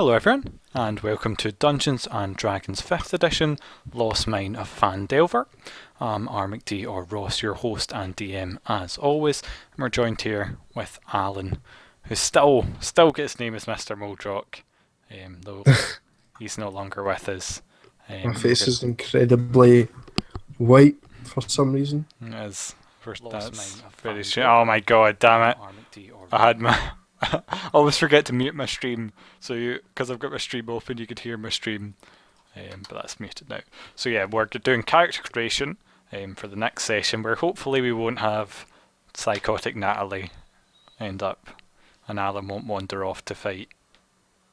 Hello everyone, and welcome to Dungeons and Dragons 5th edition, Lost Mine of Phandelver. I'm McD or Ross, your host and DM as always, and we're joined here with Alan, who still gets name as Mr. Muldrock, though he's no longer with us. My face is incredibly white for some reason. As that's very strange. Oh my god, damn it! I had my I always forget to mute my stream, so because I've got my stream open, you could hear my stream, but that's muted now. So yeah, we're doing character creation for the next session, where hopefully we won't have psychotic Natalie end up, and Alan won't wander off to fight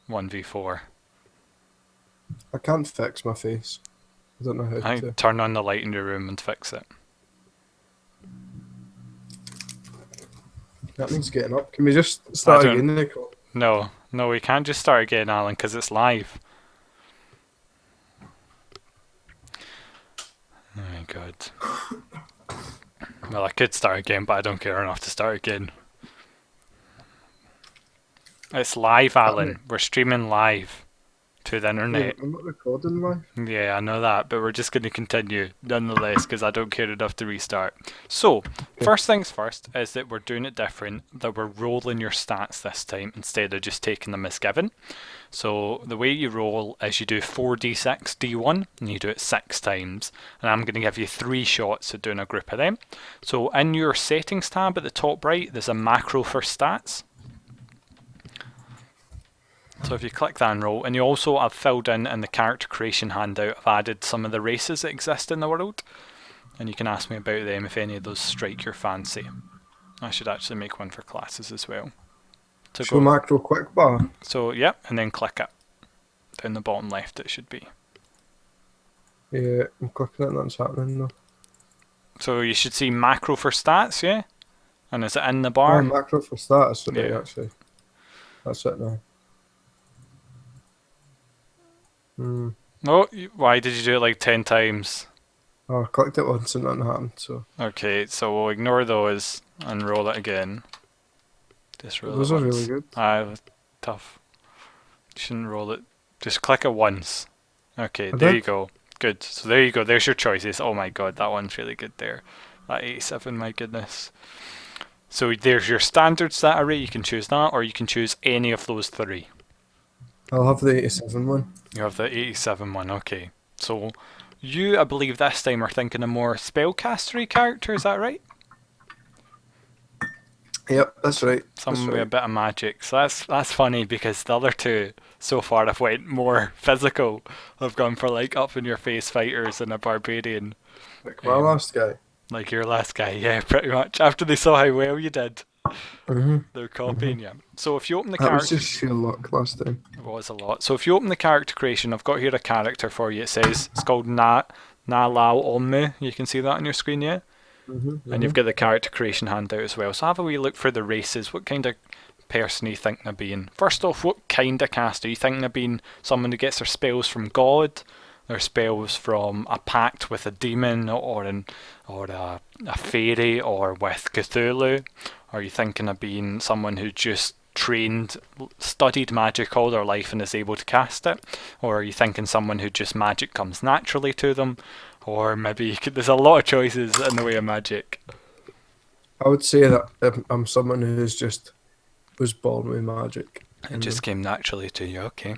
1v4. I can't fix my face. I don't know how to. Turn on the light in your room and fix it. That means getting up. Can we just start again, Nicole? No, we can't just start again, Alan, because it's live. Oh my god. Well, I could start again, but I don't care enough to start again. It's live, Alan. We're streaming live to the internet. Yeah, I'm not recording live. Yeah, I know that, but we're just going to continue nonetheless because I don't care enough to restart. So, first things first is that we're doing it different, that we're rolling your stats this time instead of just taking them as given. So, the way you roll is you do 4d6 d1 and you do it 6 times, and I'm going to give you 3 shots at doing a group of them. So, in your settings tab at the top right, there's a macro for stats. So if you click that and roll, and you also have filled in the character creation handout, I've added some of the races that exist in the world, and you can ask me about them if any of those strike your fancy. I should actually make one for classes as well. Show macro quick bar. So yep, and then click it. Down the bottom left it should be. Yeah, I'm clicking it and that's happening though. So you should see macro for stats, yeah? And is it in the bar? Oh, macro for stats, yeah. Right, actually. That's it now. Oh, why did you do it like 10 times? Oh, I clicked it once and nothing happened, so. Okay, so we'll ignore those and roll it again. Just roll those it are once. really good. Tough. You shouldn't roll it. Just click it once. Okay, there you go. Good. So there you go. There's your choices. Oh my god, that one's really good there. That 87, my goodness. So there's your standard stat array. You can choose that, or you can choose any of those 3. I'll have the 87 one. You have the 87 one, okay. So, you, I believe this time are thinking a more spellcastery character, is that right? Yep, that's right. With a bit of magic. So that's funny because the other 2 so far have went more physical. I've gone for like up in your face fighters and a barbarian. Like my last guy. Like your last guy, yeah, pretty much. After they saw how well you did. They're copying you. So if you open the character... That was just sheer luck last time. It was a lot. So if you open the character creation, I've got here a character for you. It says, it's called Na Lao Onmu. You can see that on your screen, yeah? And you've got the character creation handout as well. So have a wee look for the races. What kind of person are you thinking of being? First off, what kind of caster? Are you thinking of being someone who gets their spells from God? Their spells from a pact with a demon or a fairy or with Cthulhu? Are you thinking of being someone who just studied magic all their life and is able to cast it? Or are you thinking someone who just magic comes naturally to them? Or maybe there's a lot of choices in the way of magic. I would say that I'm someone who's just was born with magic. It just came naturally to you, okay.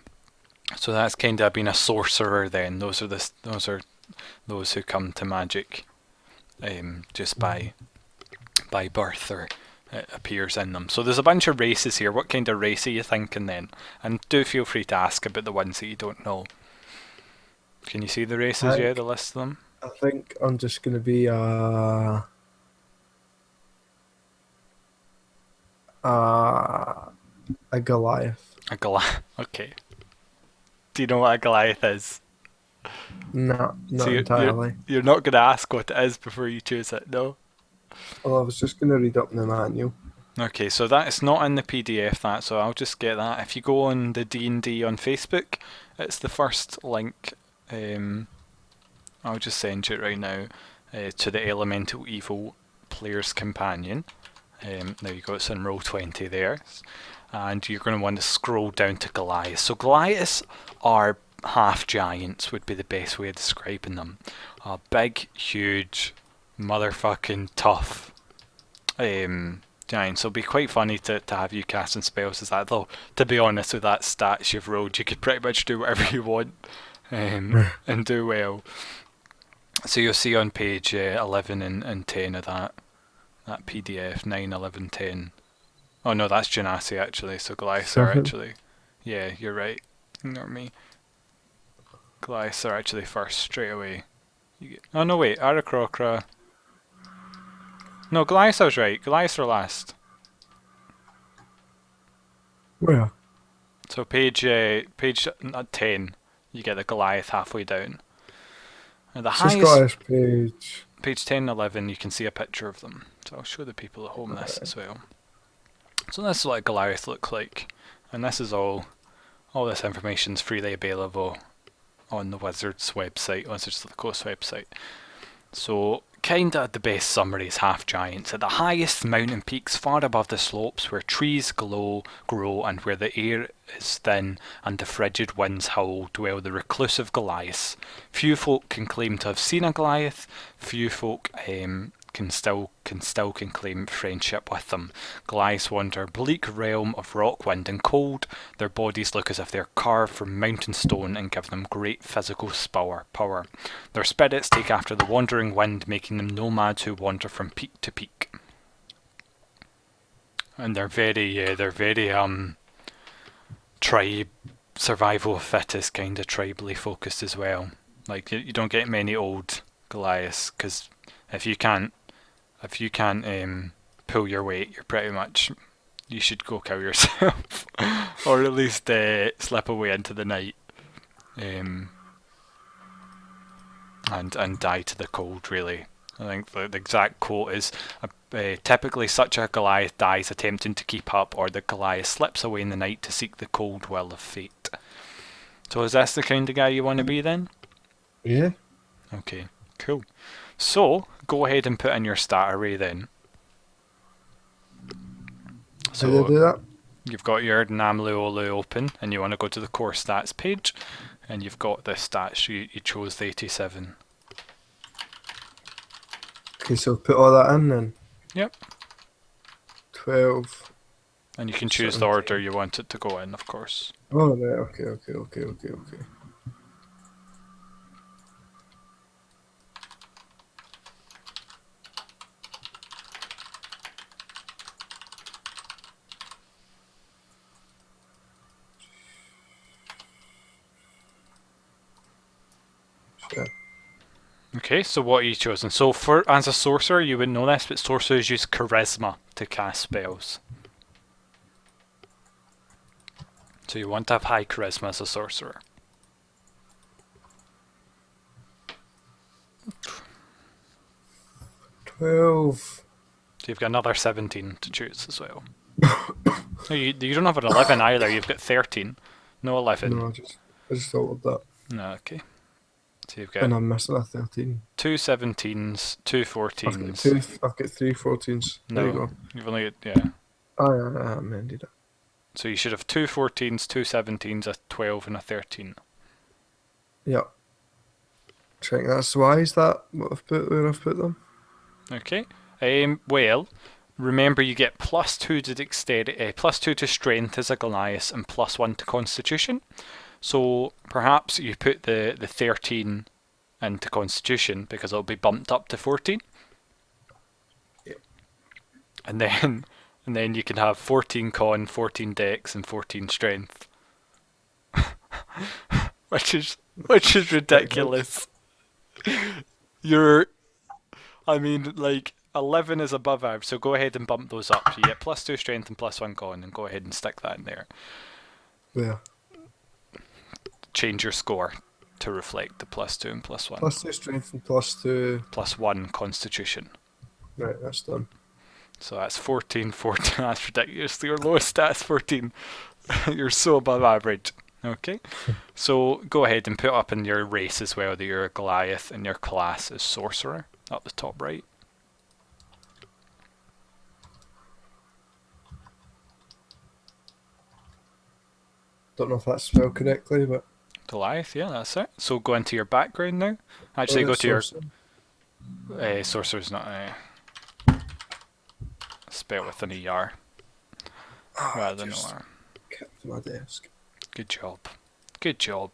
So that's kind of being a sorcerer then. Those are those who come to magic just by birth, or it appears in them. So there's a bunch of races here. What kind of race are you thinking then? And do feel free to ask about the ones that you don't know. Can you see the races? Yeah, the list of them? I think I'm just going to be a Goliath. A Goliath, okay. Do you know what a Goliath is? No, not entirely. You're not going to ask what it is before you choose it, no? Well, I was just going to read up the manual. Okay, so that is not in the PDF, so I'll just get that. If you go on the D&D on Facebook, it's the first link. I'll just send you it right now to the Elemental Evil Player's Companion. There you go, it's in roll 20 there. and you're going to want to scroll down to Goliath. So Goliaths are half giants, would be the best way of describing them. Big, huge, motherfucking tough giants. So it'll be quite funny to have you casting spells as that, though to be honest, with that stats you've rolled, you could pretty much do whatever you want and do well. So you'll see on page 11 and 10 of that PDF, 9, 11, 10. Oh no, that's Genasi actually, so Goliaths are actually... Yeah, you're right. Ignore me. Goliaths are actually first, straight away. Oh no, wait, Aarakocra... No, Goliaths I was right. Goliaths are last. Where? So page 10, you get the Goliath halfway down. And the highest... Goliath page... Page 10 and 11, you can see a picture of them. So I'll show the people at home this as well. So this is what a Goliath look like. And this is all this information is freely available on the Wizards website, Wizards of the Coast website. So kinda the best summary is half giants. At the highest mountain peaks far above the slopes where trees grow and where the air is thin and the frigid winds howl dwell the reclusive Goliaths. Few folk can claim to have seen a Goliath, few folk can still claim friendship with them. Goliaths wander a bleak realm of rock, wind and cold. Their bodies look as if they're carved from mountain stone and give them great physical power. Their spirits take after the wandering wind, making them nomads who wander from peak to peak. And they're very tribe, survival of fittest, kind of tribally focused as well. Like you don't get many old Goliaths, because if you can't pull your weight, you're pretty much, you should go kill yourself or at least slip away into the night and die to the cold, really. I think the exact quote is, typically such a Goliath dies attempting to keep up, or the Goliath slips away in the night to seek the cold will of fate. So is this the kind of guy you want to be then? Yeah. Okay, cool. So, go ahead and put in your stat array then. So, how do I do that? You've got your Namluolu open, and you want to go to the core stats page, and you've got the stats, you chose the 87. Okay, so put all that in then? Yep. 12. And you can choose 17. The order you want it to go in, of course. Oh, right, okay. Okay, so what are you chosen? So as a sorcerer, you would know this, but sorcerers use charisma to cast spells. So you want to have high charisma as a sorcerer. $12. So you've got another 17 to choose as well. No, you don't have an 11 either, you've got 13. No 11. No, I just thought of that. No, okay. So you've got... And I'm missing a 13. 2 17s, 2 14s. I've got 3 14s. No, there you go. You've only got, yeah. Oh, yeah, I amended it. So you should have 2 14s, 2 17s, a 12 and a 13. Yeah. Check that's why is that what where I've put them. Okay. Well, remember you get +2 to dexterity, +2 to strength as a Goliath, and +1 to constitution. So perhaps you put the 13 into constitution because it'll be bumped up to 14. Yep. And then you can have 14 con, 14 dex, and 14 strength. which is ridiculous. I mean, like 11 is above average, so go ahead and bump those up. You get +2 strength and +1 con, and go ahead and stick that in there. Yeah. Change your score to reflect the +2 and +1. +2 strength and +2. +1 constitution. Right, that's done. So that's 14. That's ridiculous. Your lowest stat is 14. You're so above average. Okay. So go ahead and put up in your race as well that you're a Goliath and your class is Sorcerer up the top right. Don't know if that's spelled correctly, but Goliath, yeah, that's it. So go into your background now. Actually, go to your Sorcerer's not spelled with an ER rather than OR. Kept my desk. Good job. Good job.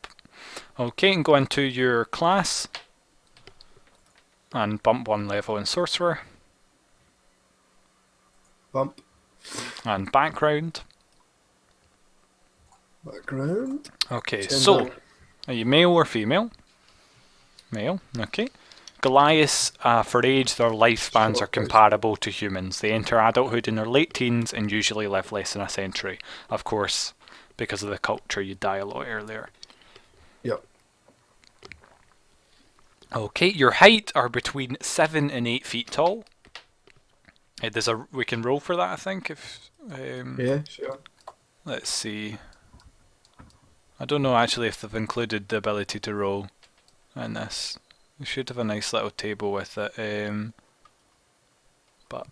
Okay, and go into your class and bump 1 level in Sorcerer. Bump. And background. Background. Okay, Gender. so are you male or female? Male, okay. Goliaths, for age, their lifespans are comparable to humans. They enter adulthood in their late teens and usually live less than a century. Of course, because of the culture, you die a lot earlier. Yep. Okay, your height are between 7 and 8 feet tall. We can roll for that, I think. Yeah, sure. Let's see. I don't know actually if they've included the ability to roll in this. We should have a nice little table with it, but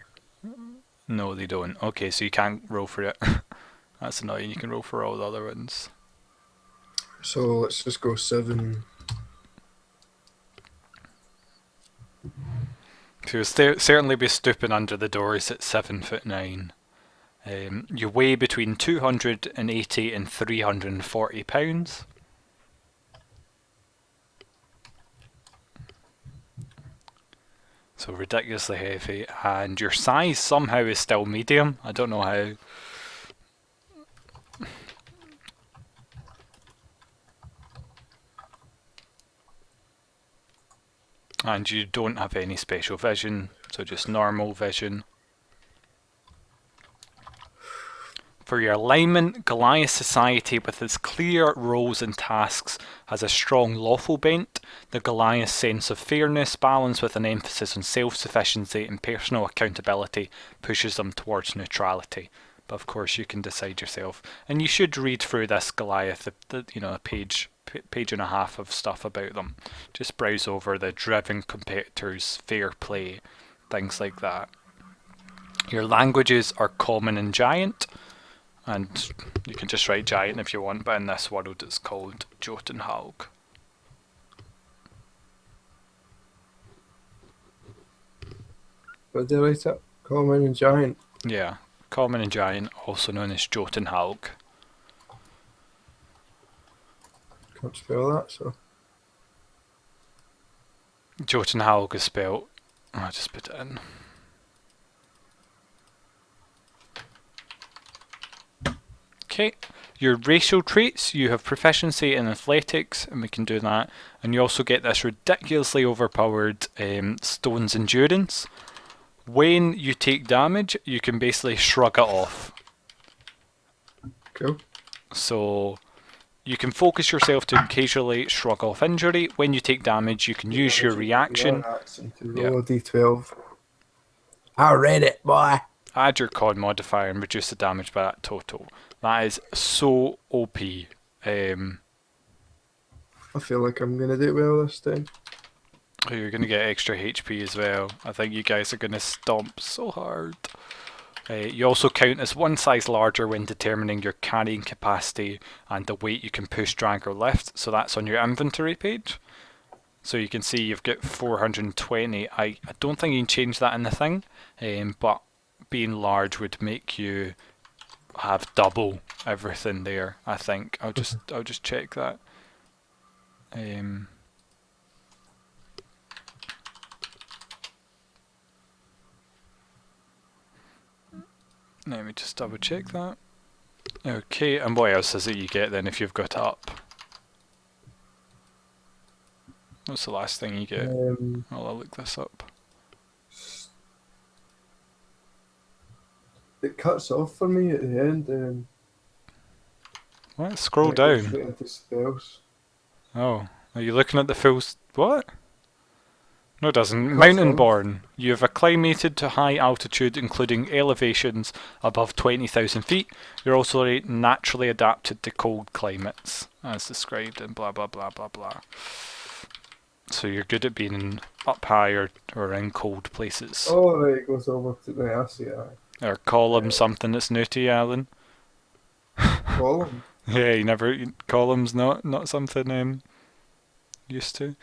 no, they don't. Okay, so you can't roll for it. That's annoying. You can roll for all the other ones. So let's just go 7. So you'll certainly be stooping under the doors at 7'9". You weigh between 280 and 340 pounds. So ridiculously heavy, and your size somehow is still medium. I don't know how. And you don't have any special vision, so just normal vision. For your alignment, Goliath society with its clear roles and tasks has a strong lawful bent. The Goliath sense of fairness, balanced with an emphasis on self-sufficiency and personal accountability, pushes them towards neutrality. But of course you can decide yourself. And you should read through this Goliath, a page and a half of stuff about them. Just browse over the driven competitors, fair play, things like that. Your languages are common and giant. And you can just write giant if you want, but in this world it's called Jotunhaug. What did I write it? Common and giant. Yeah, common and giant, also known as Jotunhaug. Can't spell that, so. Jotunhaug is spelled. I'll just put it in. Okay, your racial traits, you have proficiency in athletics, and we can do that. And you also get this ridiculously overpowered stone's endurance. When you take damage, you can basically shrug it off. Cool. So you can focus yourself to occasionally shrug off injury. When you take damage, you can use your reaction. Roll a d12. I read it, boy. Add your con modifier and reduce the damage by that total. That is so OP. I feel like I'm going to do well this time. You're going to get extra HP as well. I think you guys are going to stomp so hard. You also count as one size larger when determining your carrying capacity and the weight you can push, drag or lift. So that's on your inventory page. So you can see you've got 420. I don't think you can change that in the thing, but being large would make you have double everything there. I think I'll just check that. Let me just double check that. Okay, and what else is it you get then if you've got it up? What's the last thing you get? I'll look this up. It cuts off for me at the end. What? Scroll down. Straight into spells. Oh, are you looking at the full... What? No, it doesn't. Mountain-born. You have acclimated to high altitude, including elevations above 20,000 feet. You're also naturally adapted to cold climates, as described in blah blah blah blah blah. So you're good at being up high or in cold places. Oh, right, it goes over to the RCI. Or column something that's new to you, Alan. Column? Yeah, you never columns not something used to.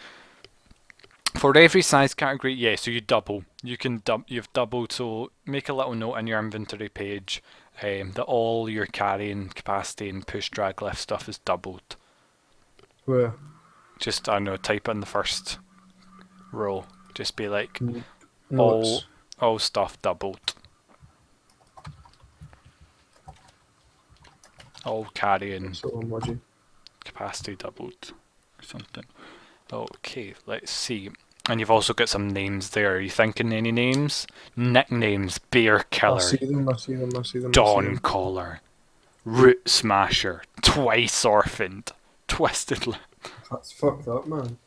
For every size category, yeah, so you double. You've doubled, so make a little note in your inventory page that all your carrying capacity and push drag lift stuff is doubled. Where? Just I don't know, type in the first row. Just be like all Notes. all stuff doubled. All carrying So emoji. capacity doubled or something. Okay, let's see. And you've also got some names there. Are you thinking any names? Nicknames: Bear I see Killer, them. I see them. I see them. I see Dawn them. Caller, Root Smasher, Twice Orphaned, Twisted Lip. That's fucked up, man.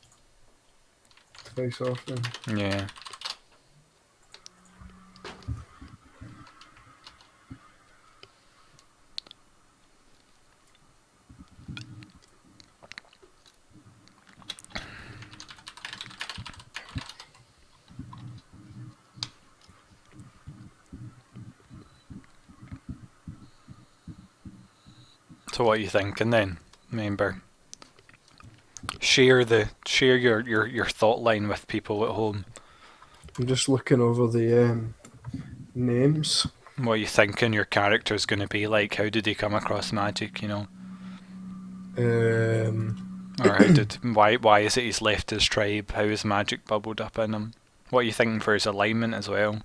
Face off. Yeah. So what are you thinking then? Remember, share your thought line with people at home. I'm just looking over the names. What are you thinking your character's going to be like? How did he come across magic? You know, or why is it he's left his tribe? How is magic bubbled up in him? What are you thinking for his alignment as well?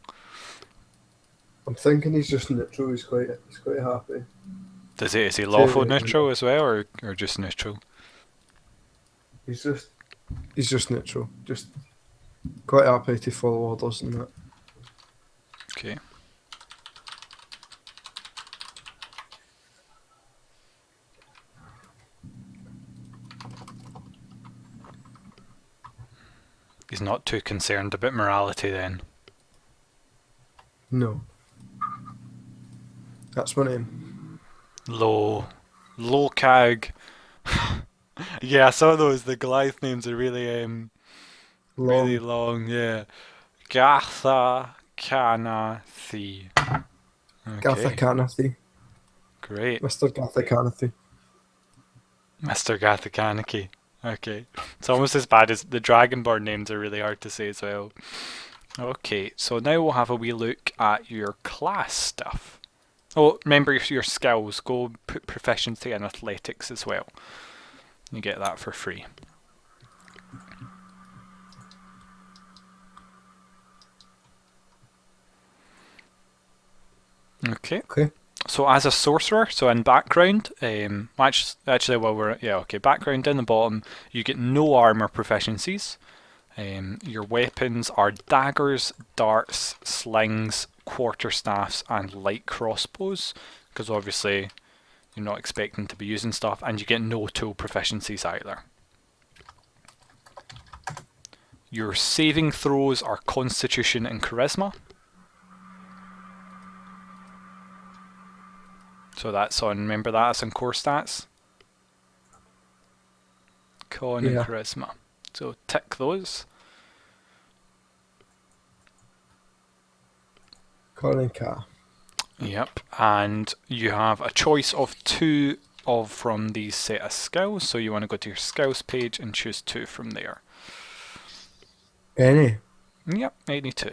I'm thinking he's just neutral. He's quite happy. Is he lawful neutral as well, or just neutral? He's just neutral. Just quite happy to follow orders and that. Okay. He's not too concerned about morality then. No. That's my name. Low Cag. Yeah, I saw those. The Goliath names are really really long. Yeah. Gatha Canathi. Gatha Okay. Canathy. Great. Mr. Gatha Canathy. Mr. Gatha Kaneki. Okay. It's almost as bad as the Dragonborn names are really hard to say as well. Okay, so now we'll have a wee look at your class stuff. Oh, remember your skills. Go put proficiency in athletics as well. You get that for free. Okay. Okay. So as a sorcerer, so in background, actually while background in the bottom, you get no armor proficiencies. Your weapons are daggers, darts, slings, quarterstaffs, and light crossbows, because obviously you're not expecting to be using stuff, and you get no tool proficiencies either. Your saving throws are Constitution and Charisma. So that's on, remember that's on core stats. Con and Charisma. So tick those. Con and Ca. Yep, and you have a choice of two from these set of skills. So you want to go to your skills page and choose two from there. Any? Yep, any two.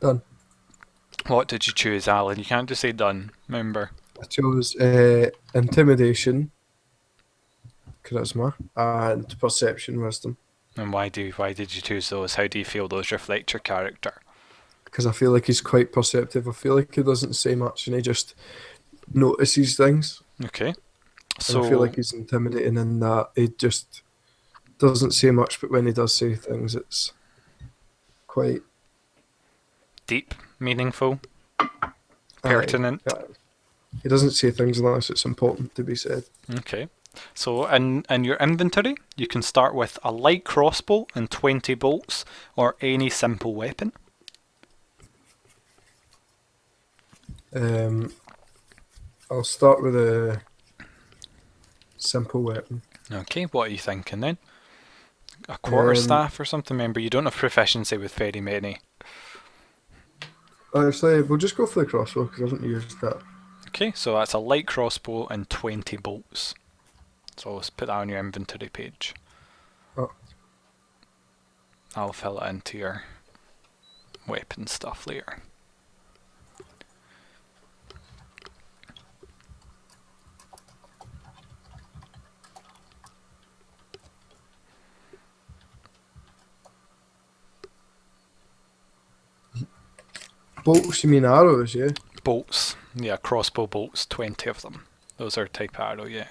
Done. What did you choose, Alan? You can't just say done, remember. I chose intimidation, charisma, and perception wisdom. And why did you choose those? How do you feel those reflect your character? Because I feel like he's quite perceptive. I feel like he doesn't say much and he just notices things. Okay. And I feel like he's intimidating in that he just doesn't say much, but when he does say things, it's quite deep, meaningful, pertinent. He doesn't say things unless it's important to be said. Okay. So in your inventory, you can start with a light crossbow and 20 bolts, or any simple weapon. I'll start with a simple weapon. Okay, what are you thinking then? a quarterstaff or something? Remember, you don't have proficiency with very many. Actually, we'll just go for the crossbow because I haven't used that. Okay, so that's a light crossbow and 20 bolts. So let's put that on your inventory page. Oh. I'll fill it into your weapon stuff later. Bolts, you mean arrows, yeah? Bolts, yeah, crossbow bolts, 20 of them. Those are type arrow, yeah.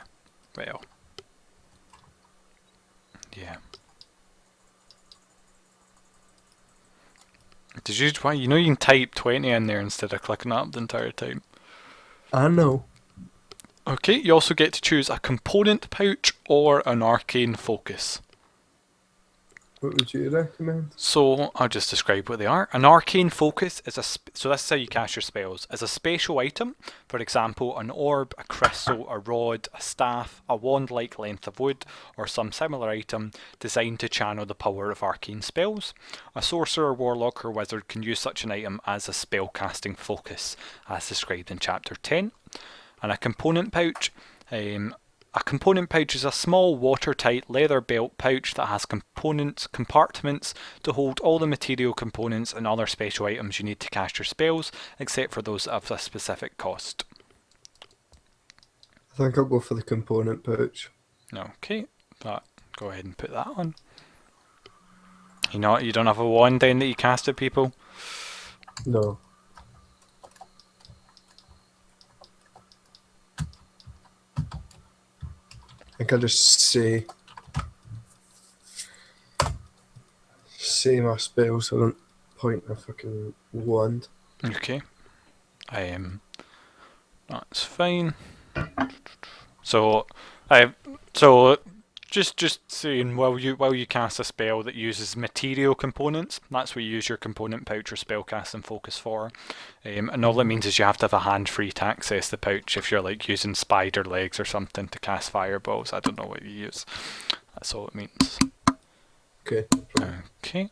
Well, yeah. Did you? Why? You know you can type 20 in there instead of clicking up the entire time. I know. Okay, you also get to choose a component pouch or an arcane focus. What would you recommend? So I'll just describe what they are. An arcane focus is so this is how you cast your spells. Is a spatial item, for example, an orb, a crystal, a rod, a staff, a wand-like length of wood, or some similar item designed to channel the power of arcane spells. A sorcerer, warlock, or wizard can use such an item as a spell-casting focus, as described in Chapter 10. And a component pouch. A component pouch is a small watertight leather belt pouch that has compartments to hold all the material components and other special items you need to cast your spells, except for those of a specific cost. I think I'll go for the component pouch. Okay, go ahead and put that on. You don't have a wand then that you cast at people? No. I think I'll just say my spell so I don't point a fucking wand. Okay. That's fine. So just saying, while you cast a spell that uses material components, that's what you use your component pouch or spellcast and focus for. And all it means is you have to have a hand free to access the pouch if you're like using spider legs or something to cast fireballs. I don't know what you use. That's all it means. Okay. Okay.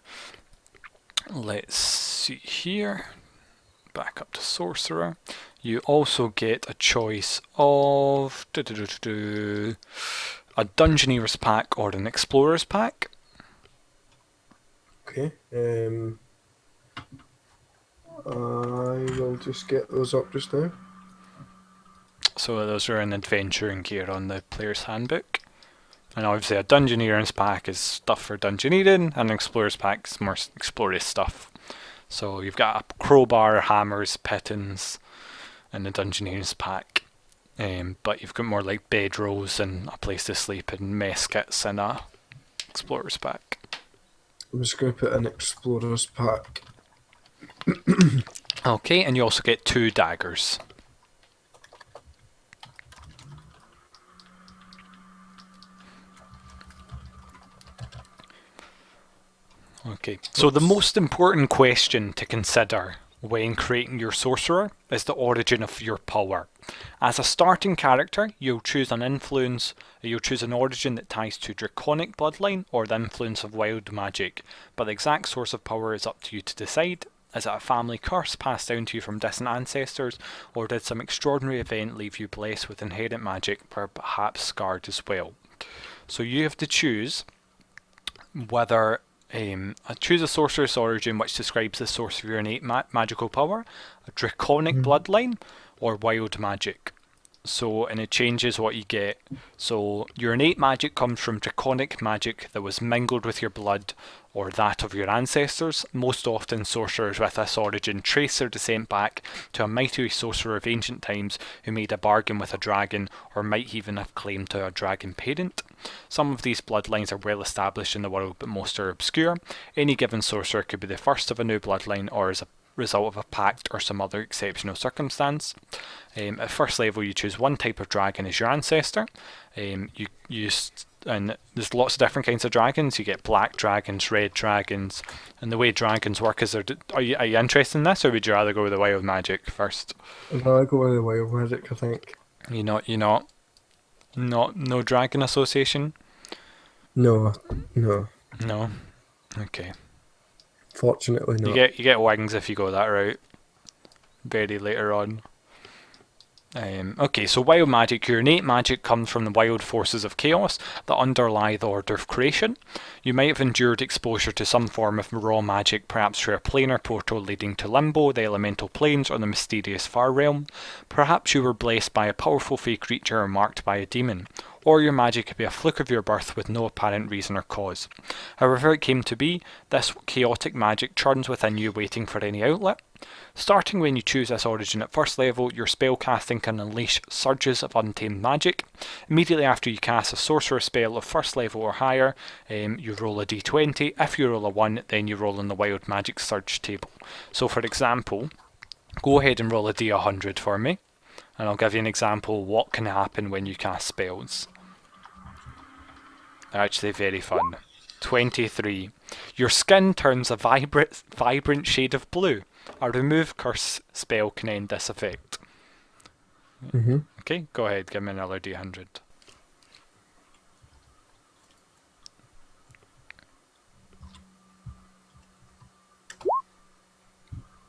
Let's see here. Back up to Sorcerer. You also get a choice of a Dungeoneer's pack or an Explorer's pack. Okay. I will just get those up just now. So those are in adventuring gear on the player's handbook. And obviously a Dungeoneer's pack is stuff for dungeoneering, and an Explorer's pack is more explorers stuff. So you've got a crowbar, hammers, pitons, and the Dungeoneer's pack. But you've got more like bedrolls and a place to sleep and mess kits and a Explorer's pack. I'm just going to put an Explorer's pack. Okay, and you also get 2 daggers. Okay, so the most important question to consider when creating your sorcerer is the origin of your power. As a starting character, you'll choose an origin that ties to draconic bloodline or the influence of wild magic, but the exact source of power is up to you to decide. Is it a family curse passed down to you from distant ancestors, or did some extraordinary event leave you blessed with inherent magic, or perhaps scarred as well? So you have to choose whether choose a sorcerer's origin which describes the source of your innate magical power, a draconic bloodline, or wild magic. So, and it changes what you get. So, your innate magic comes from draconic magic that was mingled with your blood or that of your ancestors. Most often, sorcerers with this origin trace their descent back to a mighty sorcerer of ancient times who made a bargain with a dragon or might even have claim to a dragon parent. Some of these bloodlines are well established in the world, but most are obscure. Any given sorcerer could be the first of a new bloodline or as a result of a pact or some other exceptional circumstance. At first level, you choose one type of dragon as your ancestor. And there's lots of different kinds of dragons. You get black dragons, red dragons, and the way dragons work is, are you interested in this, or would you rather go with the wild magic first? No, I go with the wild magic, I think. No dragon association? No. No. Okay. Fortunately not. You get wings if you go that route. Very later on. Okay, so wild magic. Your innate magic comes from the wild forces of chaos that underlie the order of creation. You might have endured exposure to some form of raw magic, perhaps through a planar portal leading to Limbo, the elemental planes, or the mysterious Far Realm. Perhaps you were blessed by a powerful fey creature or marked by a demon. Or your magic could be a fluke of your birth with no apparent reason or cause. However it came to be, this chaotic magic churns within you waiting for any outlet. Starting when you choose this origin at first level, your spellcasting can unleash surges of untamed magic. Immediately after you cast a sorcerer spell of first level or higher, you roll a d20. If you roll a 1, then you roll on the wild magic surge table. So for example, go ahead and roll a d100 for me, and I'll give you an example of what can happen when you cast spells. They're actually very fun. 23. Your skin turns a vibrant shade of blue. A remove curse spell can end this effect. Okay, go ahead, give me another d100.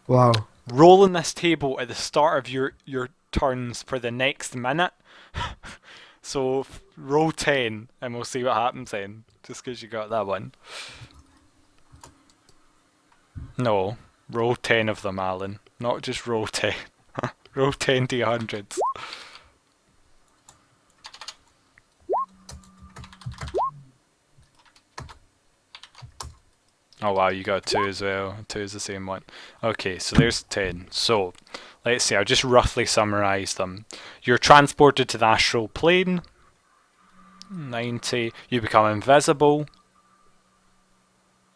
Wow. Rolling this table at the start of your turns for the next minute. So roll 10 and we'll see what happens then. Just because you got that one. No, roll 10 of them, Alan. Not just roll 10. Roll 10 d100s. Oh wow, you got 2 as well. 2 is the same one. Okay, so there's 10. So, let's see, I'll just roughly summarise them. You're transported to the astral plane. 90. You become invisible.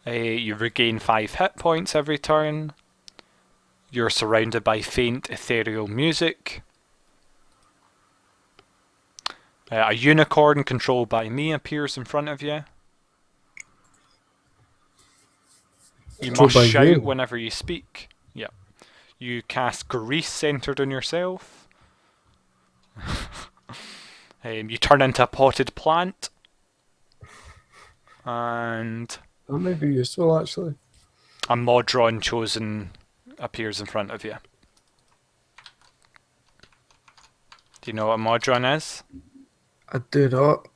You regain 5 hit points every turn. You're surrounded by faint ethereal music. A unicorn controlled by me appears in front of you. You must shout whenever you speak. Yep. You cast grease centered on yourself. You turn into a potted plant. And that may be useful, actually. A Modron chosen appears in front of you. Do you know what Modron is? I do not.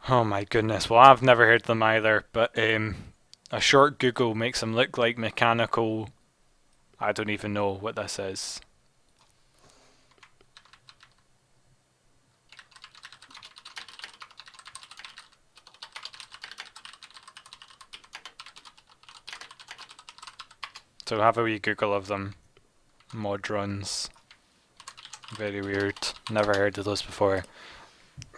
Oh my goodness. Well, I've never heard them either, but a short Google makes them look like mechanical. I don't even know what this is. So have a wee Google of them. Modrons. Very weird. Never heard of those before.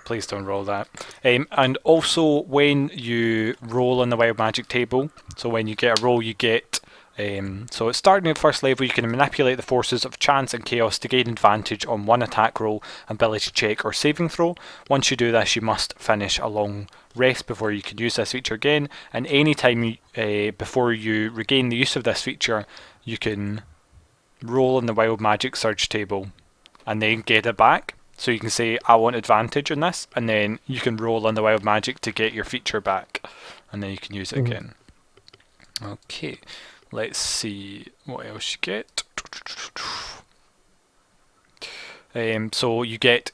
Please don't roll that. And also when you roll on the wild magic table, so when you get a roll you get, so it's starting at first level, you can manipulate the forces of chance and chaos to gain advantage on one attack roll, ability check or saving throw. Once you do this you must finish a long rest before you can use this feature again, and any time before you regain the use of this feature you can roll on the wild magic surge table and then get it back. So you can say, I want advantage on this, and then you can roll on the wild magic to get your feature back, and then you can use it again. Okay, let's see what else you get. So you get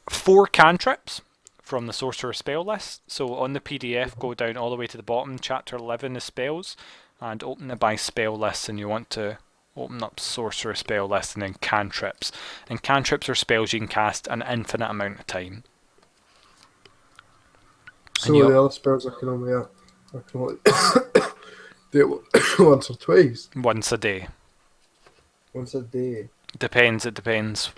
4 cantrips from the Sorcerer spell list. So on the PDF, go down all the way to the bottom, chapter 11 is spells, and open it by spell list, and you want to open up Sorcerer spell list and then cantrips. And cantrips are spells you can cast an infinite amount of time. So the other spells I can only do it once or twice? Once a day. Once a day? It depends.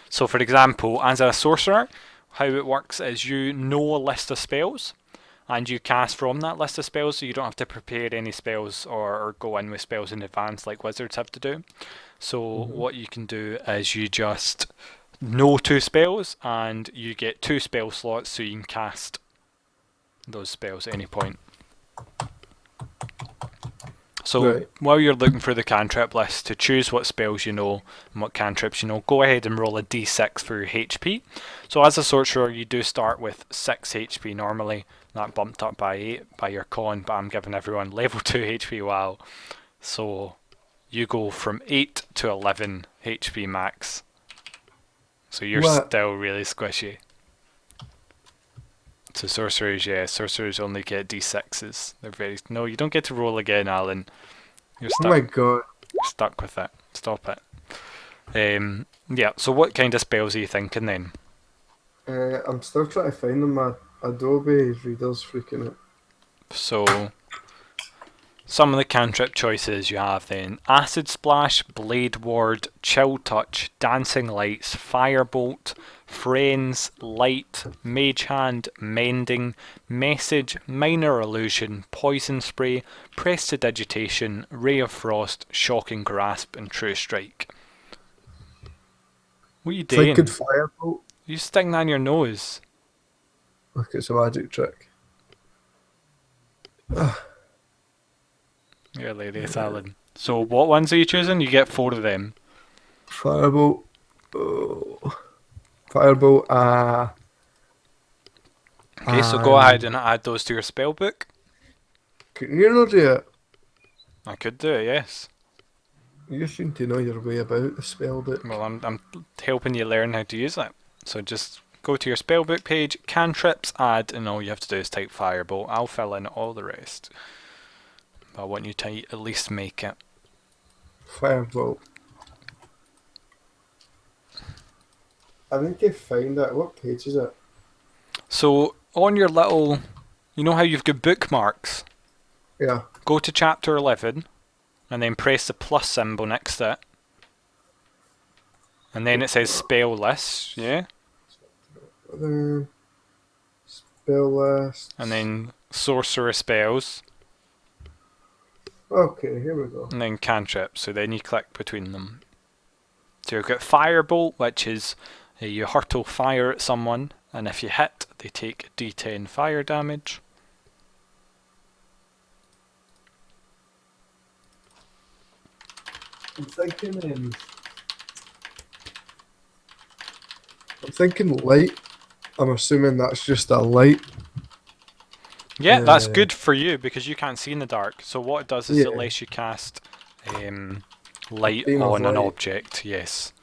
So for example, as a sorcerer, how it works is you know a list of spells, and you cast from that list of spells, so you don't have to prepare any spells or go in with spells in advance like wizards have to do. So what you can do is you just know 2 spells, and you get 2 spell slots, so you can cast those spells at any point. So while you're looking for the cantrip list to choose what spells you know and what cantrips you know, go ahead and roll a d6 for your HP. So as a sorcerer, you do start with 6 HP normally. That bumped up by 8 by your con, but I'm giving everyone level 2 HP. Wow. So you go from 8 to 11 HP max. So you're still really squishy. So sorcerers, yeah, sorcerers only get d6s. They're very... No, you don't get to roll again, Alan. You're stuck. Oh my god. You're stuck with it. Stop it. Yeah, so what kind of spells are you thinking then? I'm still trying to find them. My Adobe reader's freaking out. So, some of the cantrip choices you have then: Acid Splash, Blade Ward, Chill Touch, Dancing Lights, Firebolt, Friends, Light, Mage Hand, Mending, Message, Minor Illusion, Poison Spray, Prestidigitation, Ray of Frost, Shocking Grasp, and True Strike. What are you doing? Thinking Firebolt. You sticking that in your nose. Look, it's a magic trick. You're hilarious, Alan. So what ones are you choosing? You get 4 of them. Firebolt. Oh. Firebolt. Okay, so go ahead and add those to your spell book. Can you not do it? I could do it, yes. You seem to know your way about the spell book. Well, I'm helping you learn how to use it. So just go to your spellbook page, cantrips, add, and all you have to do is type Firebolt. I'll fill in all the rest. But I want you to at least make it. Firebolt. I need to find it. What page is it? So on your little, you know how you've got bookmarks? Yeah. Go to chapter 11 and then press the plus symbol next to it. And then it says spell list, yeah? Spell list. And then sorcerer spells. Okay, here we go. And then cantrips, so then you click between them. So you've got Firebolt, which is you hurtle fire at someone, and if you hit, they take d10 fire damage. I'm thinking light. I'm assuming that's just a light. Yeah, that's good for you because you can't see in the dark. So what it does is Yeah. it lets you cast light Beam of on an light. object, yes.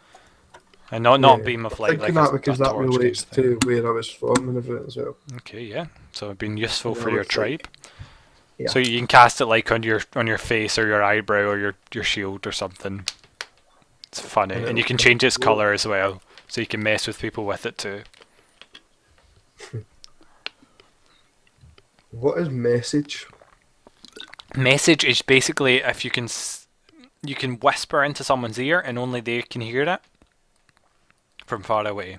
And not beam of light, Thinking like that because a that torch relates kind of thing. to where I was from and everything as well. Okay, yeah. So it'd been useful Yeah, for your looks like- tribe. Yeah. So you can cast it like on your face or your eyebrow or your shield or something. It's funny, and you can change its color as well, so you can mess with people with it too. What is message? Message is basically if you can you can whisper into someone's ear and only they can hear it from far away.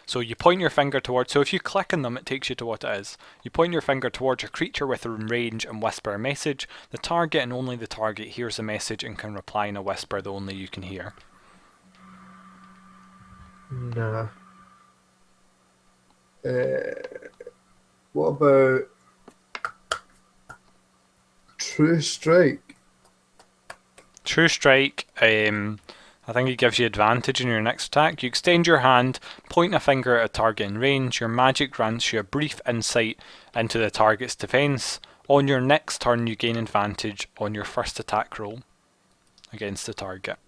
So you point your finger towards, so if you click on them it takes you to what it is. You point your finger towards a creature within range and whisper a message. The target and only the target hears the message and can reply in a whisper that only you can hear. Nah. What about True Strike? True Strike, I think it gives you advantage in your next attack. You extend your hand, point a finger at a target in range. Your magic grants you a brief insight into the target's defense. On your next turn, you gain advantage on your first attack roll against the target.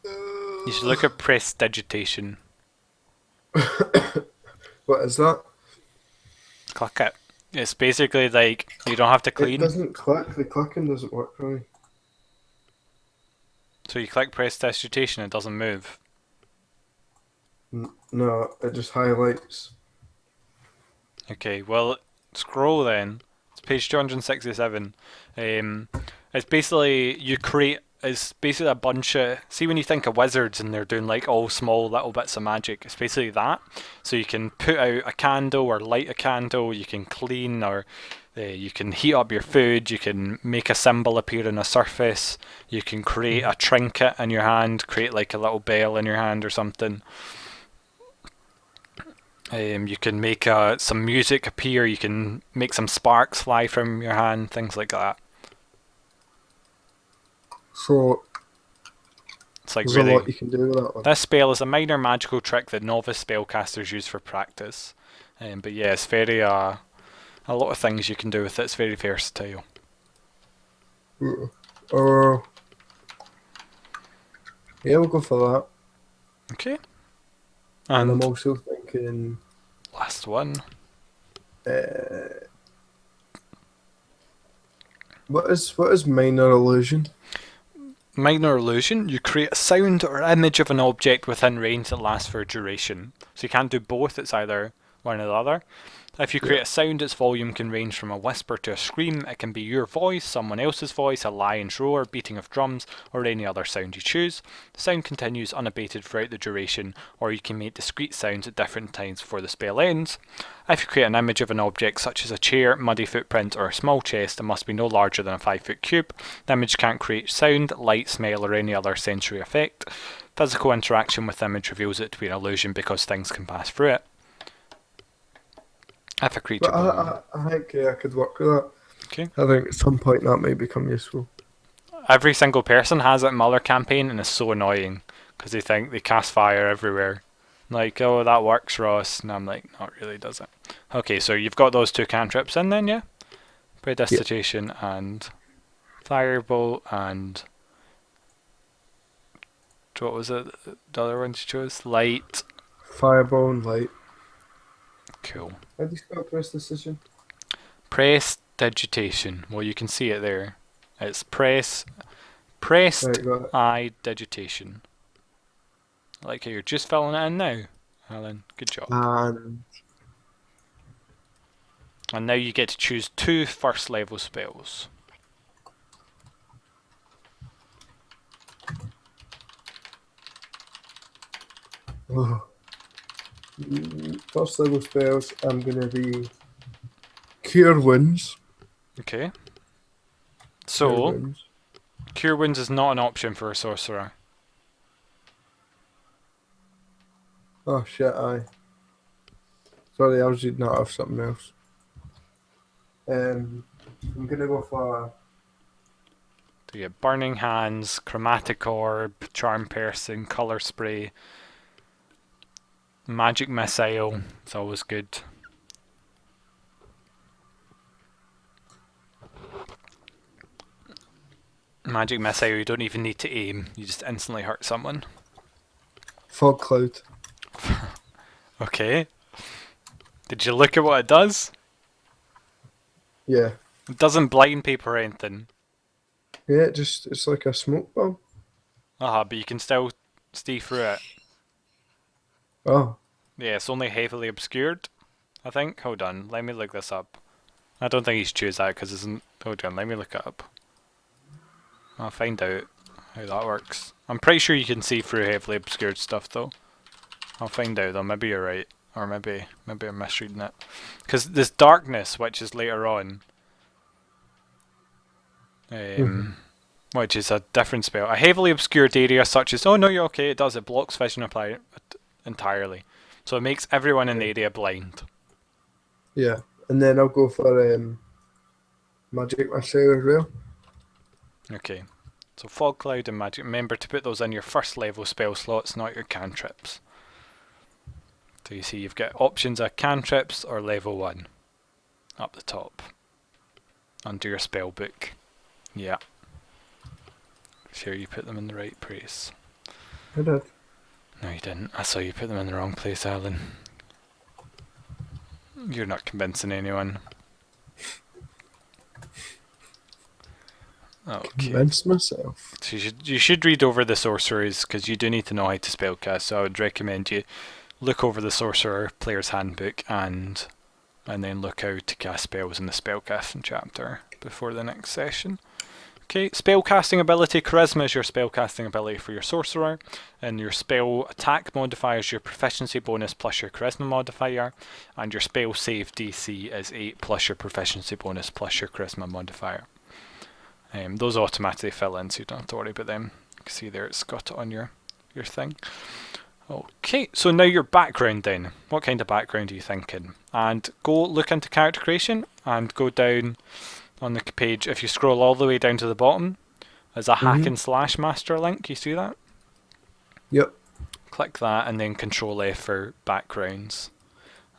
You should look at Prestidigitation. What is that? Click it. It's basically like you don't have to It clean. doesn't click. The clicking doesn't work for me. So you click Prestidigitation, it doesn't move. No, it just highlights. Okay, well, scroll then. It's page 267. It's basically, it's basically a bunch of, see when you think of wizards and they're doing like all small little bits of magic, it's basically that. So you can put out a candle or light a candle, you can clean or you can heat up your food, you can make a symbol appear on a surface, you can create a trinket in your hand, create like a little bell in your hand or something. You can make some music appear, you can make some sparks fly from your hand, things like that. So It's like there's a really... lot you can do with that one. This spell is a minor magical trick that novice spellcasters use for practice. But yeah, it's very... a lot of things you can do with it, it's very versatile. Yeah, we'll go for that. Okay. And I'm And also thinking... last one. What is minor illusion? Minor illusion, you create a sound or image of an object within range that lasts for a duration. So you can't do both, it's either one or the other. If you create a sound, its volume can range from a whisper to a scream. It can be your voice, someone else's voice, a lion's roar, beating of drums, or any other sound you choose. The sound continues unabated throughout the duration, or you can make discrete sounds at different times before the spell ends. If you create an image of an object such as a chair, muddy footprint, or a small chest, it must be no larger than a 5-foot cube. The image can't create sound, light, smell, or any other sensory effect. Physical interaction with the image reveals it to be an illusion because things can pass through it. If a creature... But I think I could work with that. Okay. I think at some point that might become useful. Every single person has it in Muller campaign, and it's so annoying because they think they cast fire everywhere. Like, oh, that works, Ross. And I'm like, not really, does it? Okay, so you've got those two cantrips in then, yeah? Prestidigitation and Firebolt and... what was it? The other ones you chose? Light. Fireball and light. Cool. How do you spell prestidigitation? Prestidigitation. Well, you can see it there. It's prestidigitation. I like how you're just filling it in now, Alan. Good job. And now you get to choose 2 first level spells. First level spells, I'm going to be Cure Wounds. Okay. So, Cure Wounds is not an option for a sorcerer. Oh shit, aye. Sorry, I was reading that off something else. I'm going to go for... So you get Burning Hands, Chromatic Orb, Charm Person, Colour Spray, Magic Missile, it's always good. Magic Missile, you don't even need to aim, you just instantly hurt someone. Fog Cloud. Okay. Did you look at what it does? Yeah. It doesn't blind people or anything. Yeah, it's like a smoke bomb. But you can still see through it. Oh. Yeah, it's only heavily obscured, I think. Hold on, let me look this up. I don't think he's choose that because isn't. Hold on, let me look it up. I'll find out how that works. I'm pretty sure you can see through heavily obscured stuff though. I'll find out though, maybe you're right. Or maybe I'm misreading it. Because this darkness, which is later on, which is a different spell. A heavily obscured area such as... oh no, you're okay, it does. It blocks vision entirely. So it makes everyone in the area blind. Yeah, and then I'll go for Magic Missile as well. Okay. So Fog Cloud and Magic. Remember to put those in your first level spell slots, not your cantrips. So you see you've got options of cantrips or level 1 up the top under your spell book. Yeah. Sure you put them in the right place. I did. No, you didn't. I saw you put them in the wrong place, Alan. You're not convincing anyone. Okay. Convince myself. So you should read over the sorcerers because you do need to know how to spellcast. So I would recommend you look over the Sorcerer Player's Handbook and then look how to cast spells in the spellcasting chapter before the next session. Okay, spellcasting ability. Charisma is your spellcasting ability for your Sorcerer, and your spell attack modifier is your proficiency bonus plus your charisma modifier, and your spell save DC is 8 plus your proficiency bonus plus your charisma modifier. Those automatically fill in, so you don't have to worry about them. You can see there it's got it on your thing. Okay, so now your background then. What kind of background are you thinking? And go look into character creation and go down on the page. If you scroll all the way down to the bottom, there's a hack and slash master link. You see that? Yep. Click that and then Control F for backgrounds.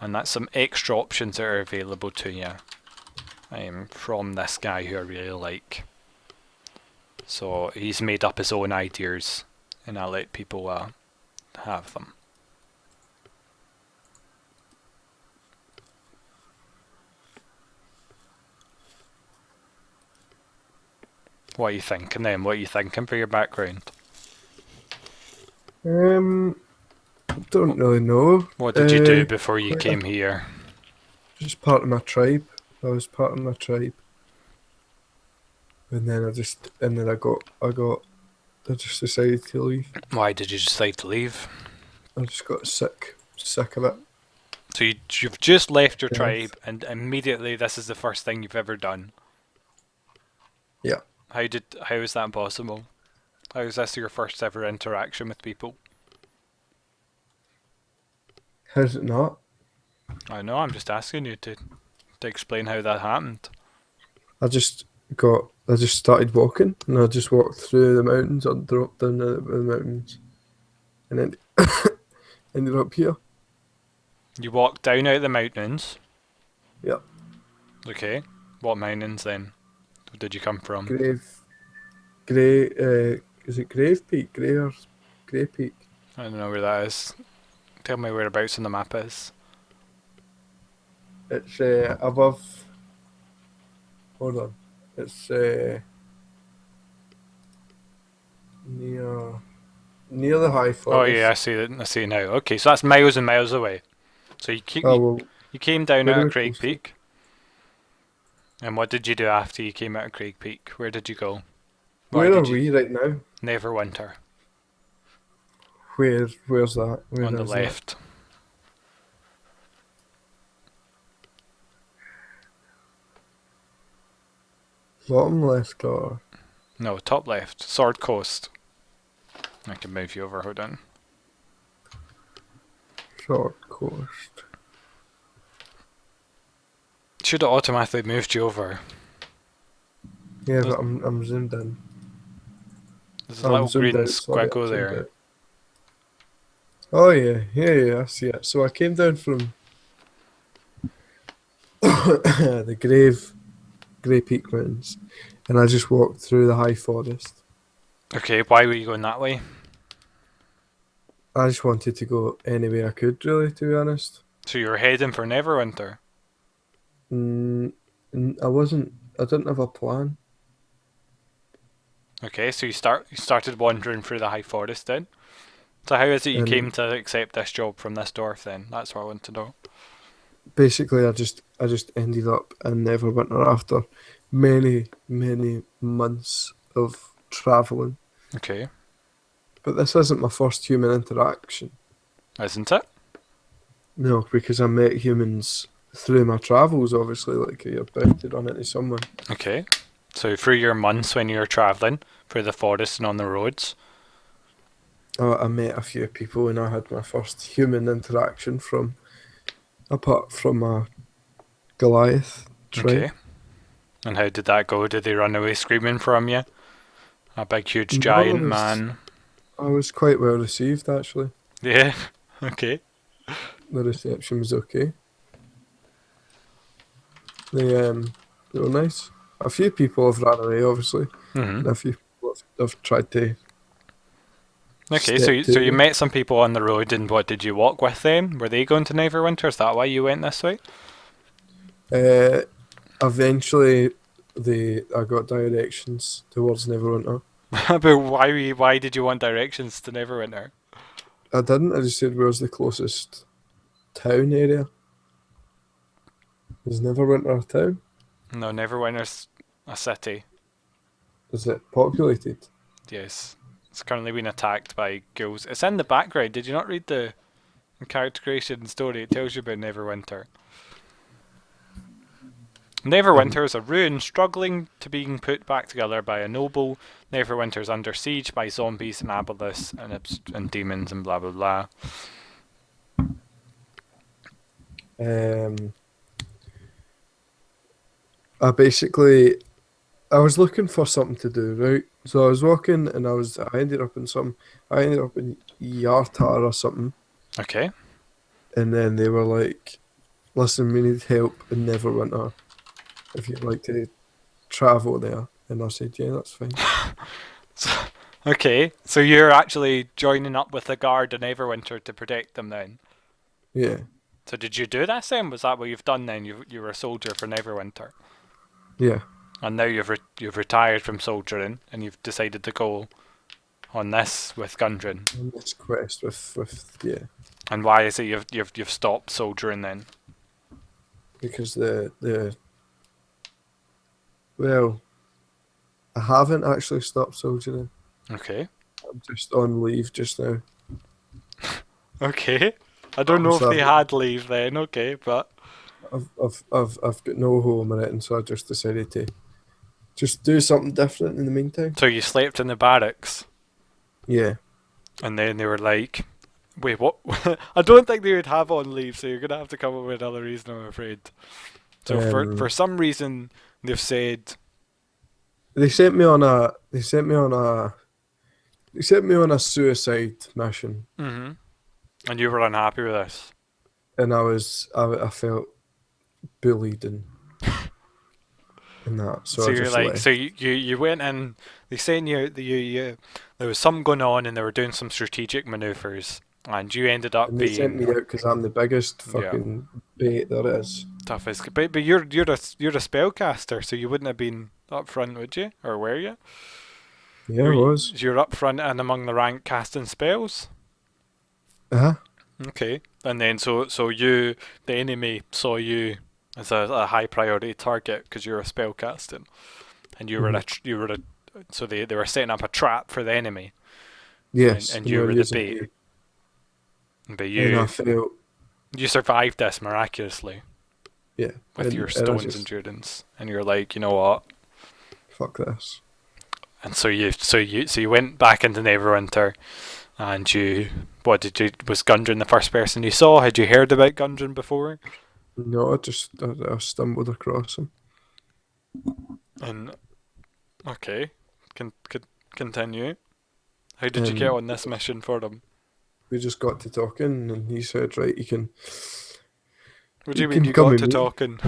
And that's some extra options that are available to you from this guy who I really like. So he's made up his own ideas and I let people have them. What are you thinking then? What are you thinking for your background? Don't really know. What did you do before you came here? Just part of my tribe. I was part of my tribe. And then I just decided to leave. Why did you decide to leave? I just got sick of it. So you've just left your tribe and immediately this is the first thing you've ever done. Yeah. How is that possible? How is this your first ever interaction with people? How's it not? I know, I'm just asking you to explain how that happened. I just started walking and I just walked through the mountains and dropped down the mountains and then ended up here. You walked down out the mountains? Yep. Okay. What mountains then? Where did you come from? Is it Grave Peak? Grey Peak? I don't know where that is. Tell me whereabouts on the map is. It's above. Hold on. It's near the high forest. Oh yeah, I see it. I see it now. Okay, so that's miles and miles away. So you came down out of Craig Peak. And what did you do after you came out of Craig Peak? Where did you go? Where are we right now? Neverwinter. Where's that? Where on the left. Bottom left or? No, top left. Sword Coast. I can move you over, hold on. Sword Coast. Should have automatically moved you over. Yeah, but I'm zoomed in. There's a little green squiggle there. Oh yeah, I see it. So I came down from the Grey Peak Mountains, and I just walked through the high forest. Okay, why were you going that way? I just wanted to go any way I could, really, to be honest. So you were heading for Neverwinter? I didn't have a plan. Okay, so you started wandering through the high forest then? So how is it you came to accept this job from this dwarf then? That's what I want to know. Basically, I just ended up in Neverwinter after many months of travelling. Okay. But this isn't my first human interaction. Isn't it? No, because I met humans through my travels, obviously, like you're bound to run into someone. Okay. So through your months when you were travelling through the forest and on the roads? I met a few people and I had my first human interaction apart from my Goliath tribe. Okay. And how did that go? Did they run away screaming from you? A big, huge, giant man. I was quite well received, actually. Yeah. Okay. The reception was okay. They were nice. A few people have ran away, obviously. And a few people have tried to. Okay, so you met some people on the road, and what, did you walk with them? Were they going to Neverwinter? Is that why you went this way? Eventually, I got directions towards Neverwinter. But why did you want directions to Neverwinter? I didn't. I just said, where's the closest town area? Is Neverwinter a town? No, Neverwinter's a city. Is it populated? Yes. It's currently been attacked by ghouls. It's in the background. Did you not read the character creation story? It tells you about Neverwinter. Neverwinter is a ruin struggling to being put back together by a noble. Neverwinter is under siege by zombies and aboleths and demons and blah blah blah. I was looking for something to do, right? So I was walking and I ended up in Yartar or something, Okay. and then they were like, "Listen, we need help in Neverwinter. If you'd like to travel there," and I said, "Yeah, that's fine." Okay, so you're actually joining up with the guard in Neverwinter to protect them then. Yeah, So did you do this then? Was that what you've done then? You were a soldier for Neverwinter, yeah. and now you've retired from soldiering and you've decided to go on this with Gundren. On this quest with yeah, And why is it you've stopped soldiering then? because the well, I haven't actually stopped soldiering. Okay. I'm just on leave just now. Okay. I don't know if So they had leave then. Okay, but I've got no home or anything, so I just decided to just do something different in the meantime. so you slept in the barracks, Yeah. and then they were like, "Wait, what?" I don't think they would have on leave, so you're gonna have to come up with another reason. I'm afraid. So for Um, some reason they've said, they sent me on a they sent me on a they sent me on a suicide mission, mm-hmm, and you were unhappy with this. and I felt bullied and that, so So I you're just like, left. so you went in. They saying you there was something going on, and they were doing some strategic maneuvers, and you ended up And they sent me being out because I'm the biggest yeah fucking bait there is. toughest. But you're a spellcaster, so you wouldn't have been up front, would you? Or were you? Yeah, I was. You're up front and among the rank casting spells. Uh huh. Okay, and then the enemy saw you as a high priority target because you're a spellcasting, and so they were setting up a trap for the enemy, Yes, and and you they're were the using bait, me, but and I you felt you survived this miraculously yeah, with your and I stone's just endurance, and you're like, you know what? fuck this. And so you went back into Neverwinter, and was Gundren the first person you saw? Had you heard about Gundren before? No, I stumbled across him. And okay, can continue. How did you get And on this mission for them? we just got to talking, and he said, "Right, What do you you mean can you come got with to me." talking?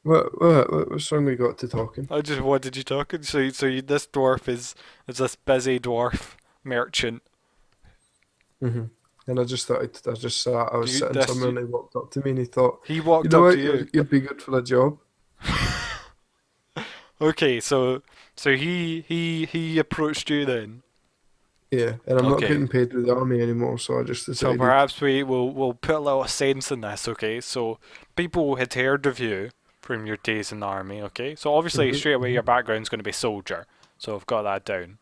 What song we got to talking? What did you talking? This dwarf is this busy dwarf merchant. hmm And I just sat. I was You sitting this somewhere, you, and he walked up to me, and he thought, he "You walked know up to what? you. You'd be good for the job." Okay, so he approached you then. Yeah, and I'm not Okay. getting paid with the army anymore, so I just So decided. perhaps we'll put a little sense in this, okay? So people had heard of you from your days in the army, okay? So obviously hmm straight away hmm your background's going to be soldier. So I've got that down.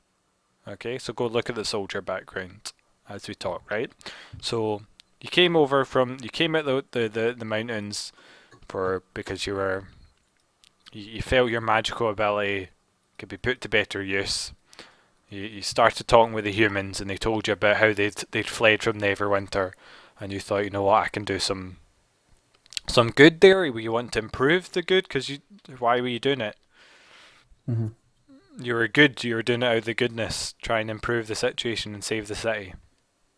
Okay, so go look at the soldier background as we talk, right? So you came out the mountains because you felt your magical ability could be put to better use. You started talking with the humans, and they told you about how they'd fled from Neverwinter, and you thought, you know what, I can do some good there. You want to improve the good, because why were you doing it? hmm You were good. You were doing it out of the goodness, try and improve the situation and save the city.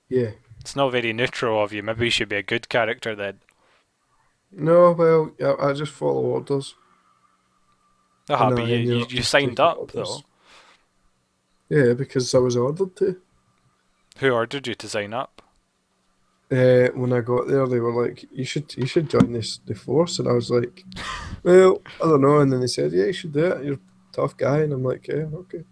Yeah. It's not very neutral of you. Maybe you should be a good character then. No, well, yeah, I just follow orders, Ah, and but I you, ended you up you just signed taking up though. orders. Yeah, because I was ordered to. Who ordered you to sign up? When I got there, they were like, you should join the force," and I was like, "Well, I don't know." And then they said, "Yeah, you should do it. You're a tough guy," and I'm like, "Yeah, okay."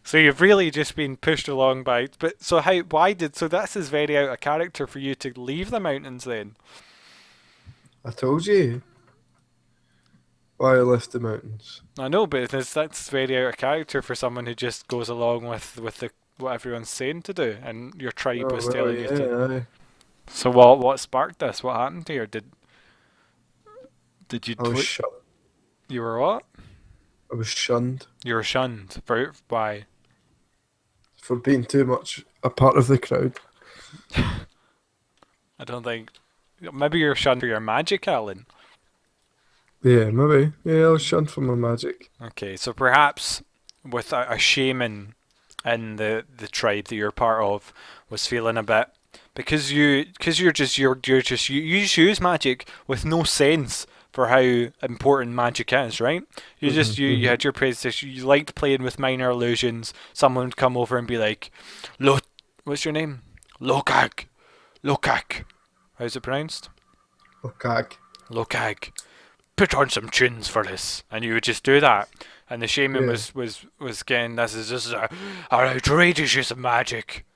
So you've really just been pushed along by. But so how? Why did? So this is very out of character for you to leave the mountains then. I told you why I left the mountains. I know, but that's very out of character for someone who just goes along with what everyone's saying to do, and your tribe Oh was well, telling you to. yeah, aye. So what sparked this? What happened here? Did Did you? I was shunned. You were what? I was shunned You were shunned for by. for being too much a part of the crowd. I don't think. Maybe you're shunned for your magic, Alan. Yeah, maybe. Yeah, I was shunned for my magic. Okay, so perhaps with a shaman in the tribe that you're part of was feeling a bit because you just use magic with no sense for how important magic is, right? You had your presentation. You liked playing with minor illusions. Someone would come over and be like, "Lo, what's your name? Lokag, Lokag. How's it pronounced? Okay. Lokag. Put on some tunes for this," and you would just do that. And the shaman Yeah. was getting this is an outrageous use of magic.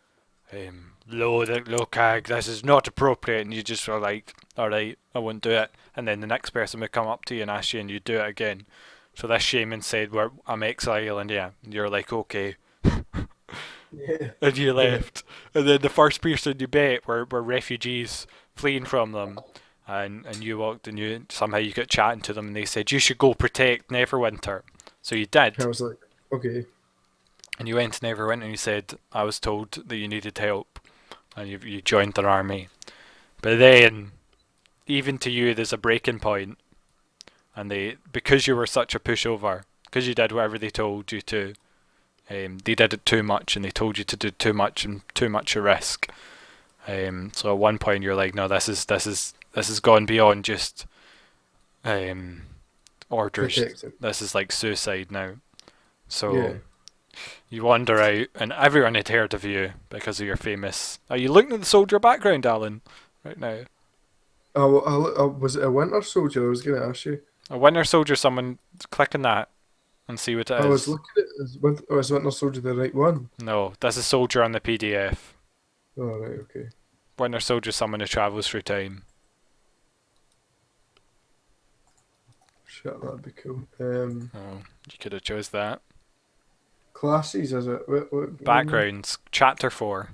Lokag, this is not appropriate, and you just were like, all right, I won't do it. And then the next person would come up to you and ask you, and you'd do it again. So this shaman said, I'm exile, and yeah, and you're like, okay. Yeah. And you Yeah. left. And then the first person you met were refugees fleeing from them. And you walked and you got chatting to them and they said, you should go protect Neverwinter. So you did. I was like, okay. And you went to Neverwinter and you said, I was told that you needed help. And you joined their army. But then, even to you, there's a breaking point. And because you were such a pushover, because you did whatever they told you to, they did it too much and they told you to do too much and too much a risk. So at one point you're like, no, this has gone beyond just orders. Protecting. This is like suicide now. So Yeah. you wander out, and everyone had heard of you because of your famous. Are you looking at the soldier background, Alan, right now? Was it a Winter Soldier? I was going to ask you. A winter soldier. Someone click on that and see what it I was is. looking at was Winter Soldier the right one? No, that's a soldier on the PDF. Oh, right, okay. Winter soldier, someone who travels through time. Shit, that'd be cool. Oh, you could have chose that. Classes, is it? What Backgrounds, chapter 4.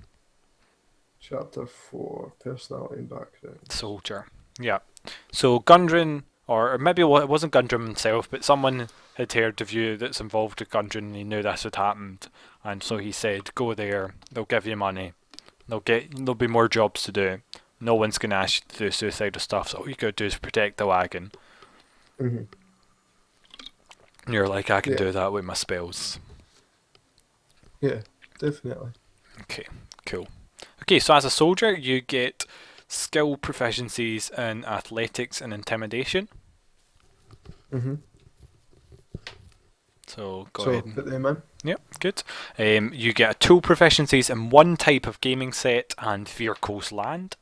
Chapter 4, personality and background. Soldier. Yeah. So Gundren, or maybe it wasn't Gundren himself, but someone had heard of you that's involved with Gundren and he knew this had happened. And so he said, go there, they'll give you money. There'll be more jobs to do. No one's going to ask you to do suicidal stuff, so all you got to do is protect the wagon. Mm-hmm. And you're like, I can Yeah. do that with my spells. Yeah, definitely. Okay, cool. Okay, so as a soldier, you get skill proficiencies in athletics and intimidation. Mm-hmm. So go So ahead. And, put them in. yep, good. You get a tool proficiencies in one type of gaming set and vehicles land.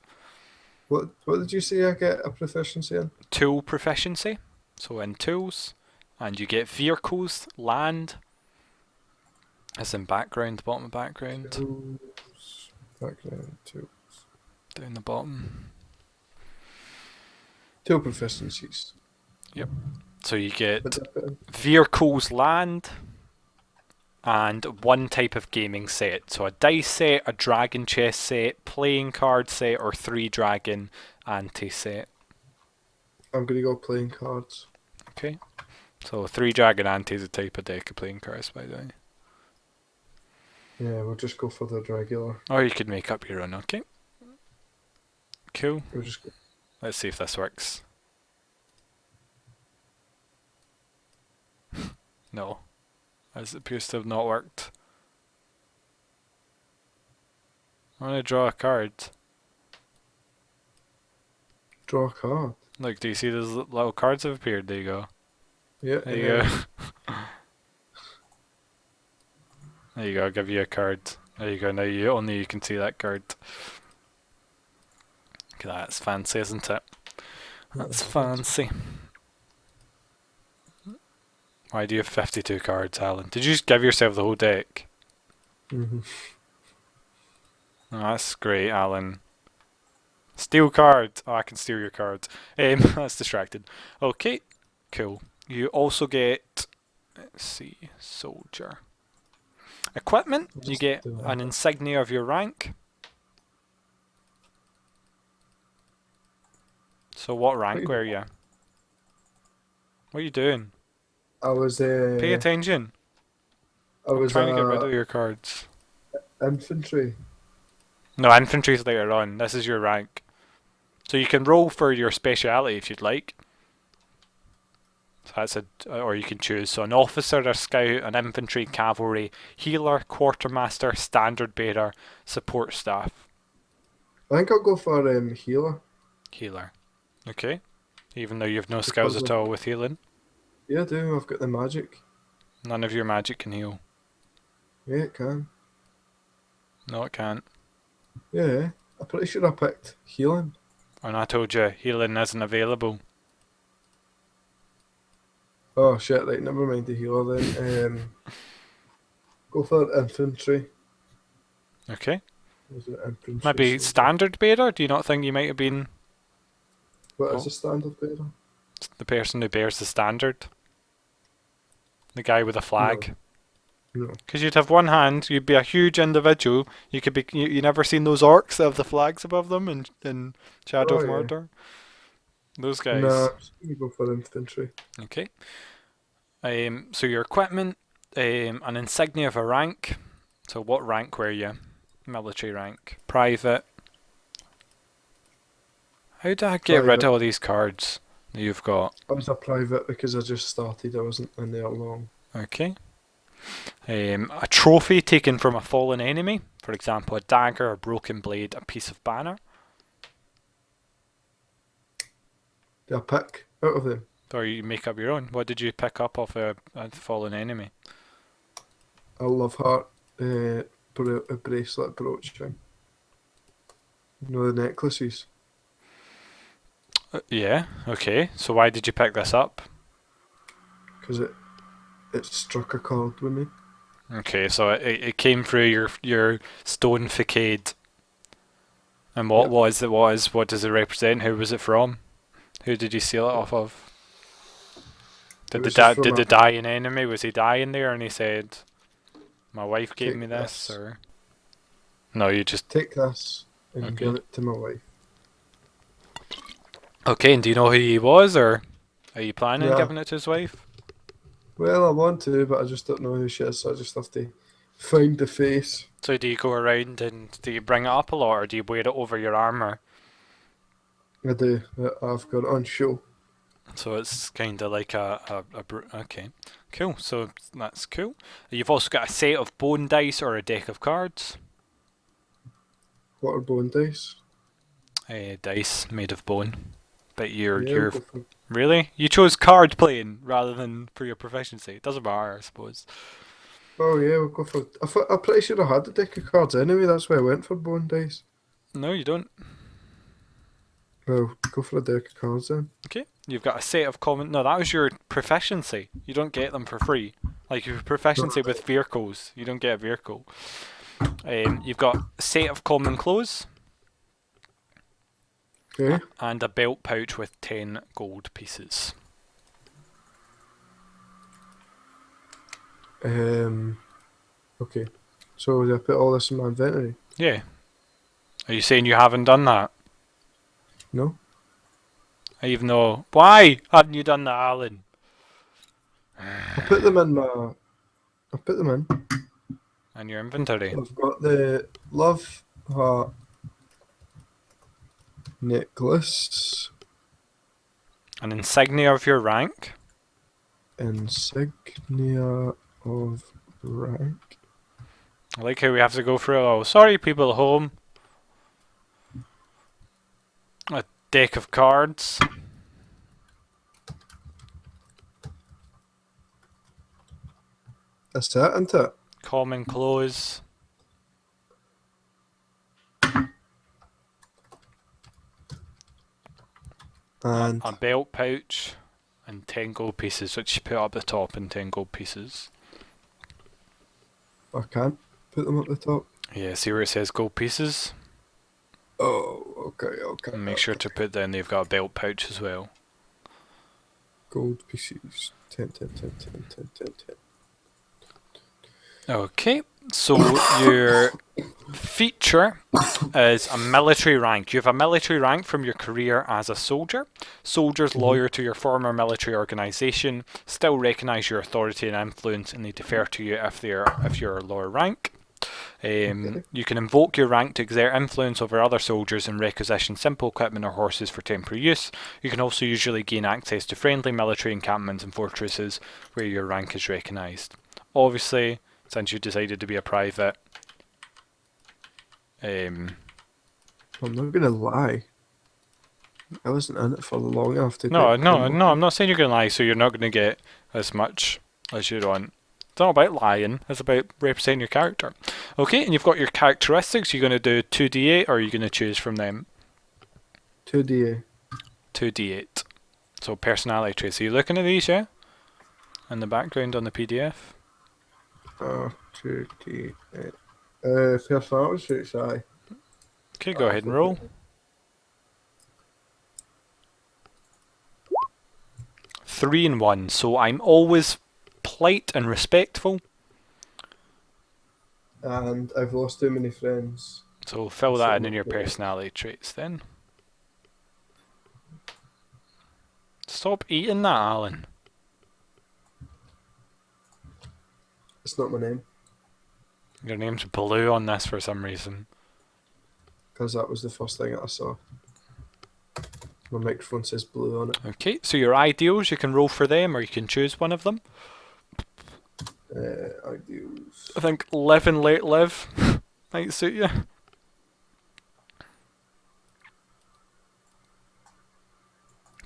What did you say I get a proficiency in? Tool proficiency, so in tools, and you get vehicles land. As in background, bottom of background, Tools, background, tools. down the bottom. Two proficiencies. Yep. So you What get did I put in? vehicles land and one type of gaming set. So a dice set, a dragon chess set, playing card set, or 3 dragon ante set. I'm gonna go playing cards. Okay. So 3 dragon ante is a type of deck of playing cards, by the way. Yeah, we'll just go for the regular. Or you could make up your own, okay? Cool. We'll just go. Let's see if this works. No. As it appears to have not worked. I'm going to draw a card. Draw a card. Look, do you see those little cards have appeared? There you go. Yeah. There you go. There you go, I'll give you a card. There you go, now only you can see that card. Okay, that's fancy, isn't it? That's fancy. Why do you have 52 cards, Alan? Did you just give yourself the whole deck? Mm-hmm. Oh, that's great, Alan. Steal card! Oh, I can steal your card. That's distracted. Okay, cool. You also get, let's see, soldier. Equipment, you get an insignia of your rank. So what rank were you? What are you doing? I was Pay attention. I I'm was trying to get rid of your cards. infantry. No, infantry's later on. This is your rank. So you can roll for your speciality if you'd like. So that's or you can choose. So an officer, a scout, an infantry, cavalry, healer, quartermaster, standard bearer, support staff. I think I'll go for healer. Healer. Okay. Even though you have no skills Because at of, all with healing. yeah, I do. I've got the magic. None of your magic can heal. Yeah, it can. No, it can't. Yeah, I'm pretty sure I picked healing. And I told you, healing isn't available. Oh shit! Right, never mind the healer then. Go for infantry. Okay. Was it infantry? Maybe soldier? standard bearer? Do you not think you might have been What is a standard bearer? the person who bears the standard? The guy with a flag? No. Because you'd have one hand, you'd be a huge individual. You could be. You never seen those orcs that have the flags above them in Shadow Oh of yeah. Mordor? Those guys. Nah, I'm just gonna go for infantry. Okay. So your equipment, an insignia of a rank. So what rank were you? Military rank. Private. How do I get rid Private. of all these cards that you've got? I was a private because I just started. I wasn't in there long. Okay. A trophy taken from a fallen enemy. For example, a dagger, a broken blade, a piece of banner. Do I pick out of them? Or you make up your own. What did you pick up off a fallen enemy? A love heart, a bracelet brooch thing. You know the necklaces. Yeah, okay. So why did you pick this up? Because it struck a chord with me. Okay, so it came through your stone facade. And what Yep. was it? What does it represent? Who was it from? Who did you steal it off of? It Did was just from did a- the dying enemy? Was he dying there and he said, "My wife gave Take me this," this. or no? You just Take this and Okay. give it to my wife. okay. And do you know who he was, or are you planning on Yeah. giving it to his wife? Well, I want to, but I just don't know who she is, so I just have to find the face. So do you go around and do you bring it up a lot, or do you wear it over your armor? I do. I've got it on show. So it's kind of like okay, cool. So that's cool. You've also got a set of bone dice or a deck of cards. What are bone dice? Dice made of bone. But Yeah, you're we'll go for- really you chose card playing rather than for your proficiency. It doesn't matter, I suppose. Oh yeah, we'll go for. I'm pretty sure I had a deck of cards anyway. That's why I went for bone dice. No, you don't. Well, go for a deck of cards then. Okay, you've got a set of common. No, that was your proficiency. You don't get them for free. Like your proficiency with vehicles, you don't get a vehicle. You've got a set of common clothes. Okay. And a belt pouch with 10 gold pieces. Okay. So do I put all this in my inventory? Yeah. Are you saying you haven't done that? No. Even though, why hadn't you done that, Alan? I put them in my. I put them in. In your inventory. I've got the love heart necklace, An insignia of your rank. insignia of rank. I like how we have to go through. Oh, sorry, people at home. A deck of cards. That's it, isn't it? Common clothes. And A belt pouch. And 10 gold pieces, which you put up the top in 10 gold pieces. I can't put them up the top. Yeah, see where it says gold pieces? Oh, okay. And make sure to put down they've got a belt pouch as well. Gold pieces. 10. Okay, So your feature is a military rank. You have a military rank from your career as a soldier. Soldiers loyal to your former military organisation still recognise your authority and influence, and they defer to you if you're a lower rank. You can invoke your rank to exert influence over other soldiers and requisition simple equipment or horses for temporary use. You can also usually gain access to friendly military encampments and fortresses where your rank is recognised. Obviously, since you decided to be a private, I'm not gonna lie. I wasn't in it for long enough to no, get no, no, I'm promoted. not saying you're going to lie, so you're not going to get as much as you want. It's not about lying, it's about representing your character. Okay, and you've got your characteristics. You're going to do 2d8, or are you going to choose from them? 2D. 2d8. So personality traits. Are you looking at these, yeah? In the background on the PDF? 2D. Personality traits, aye. Okay, go ahead and roll. 3 and 1. So I'm always polite and respectful. And I've lost too many friends. So fill that in your personality traits then. Stop eating that, Alan. It's not my name, Your name's blue on this for some reason. because that was the first thing that I saw. My microphone says blue on it. Okay, so your ideals, you can roll for them or you can choose one of them. Ideals. I think live and let live might suit you.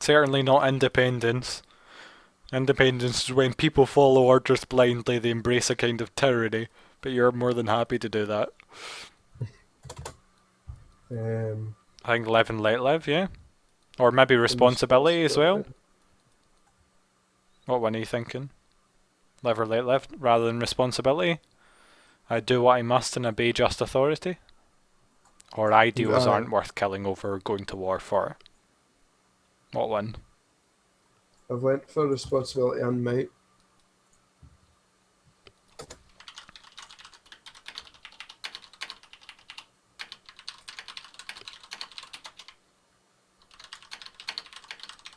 Certainly not independence. Independence is when people follow orders blindly, they embrace a kind of tyranny, but you're more than happy to do that. I think live and let live, yeah? Or maybe responsibility as well. What one are you thinking? Live or let live, rather than responsibility? I do what I must and obey just authority? Or ideals aren't worth killing over or going to war for? What one? I've went for responsibility and might.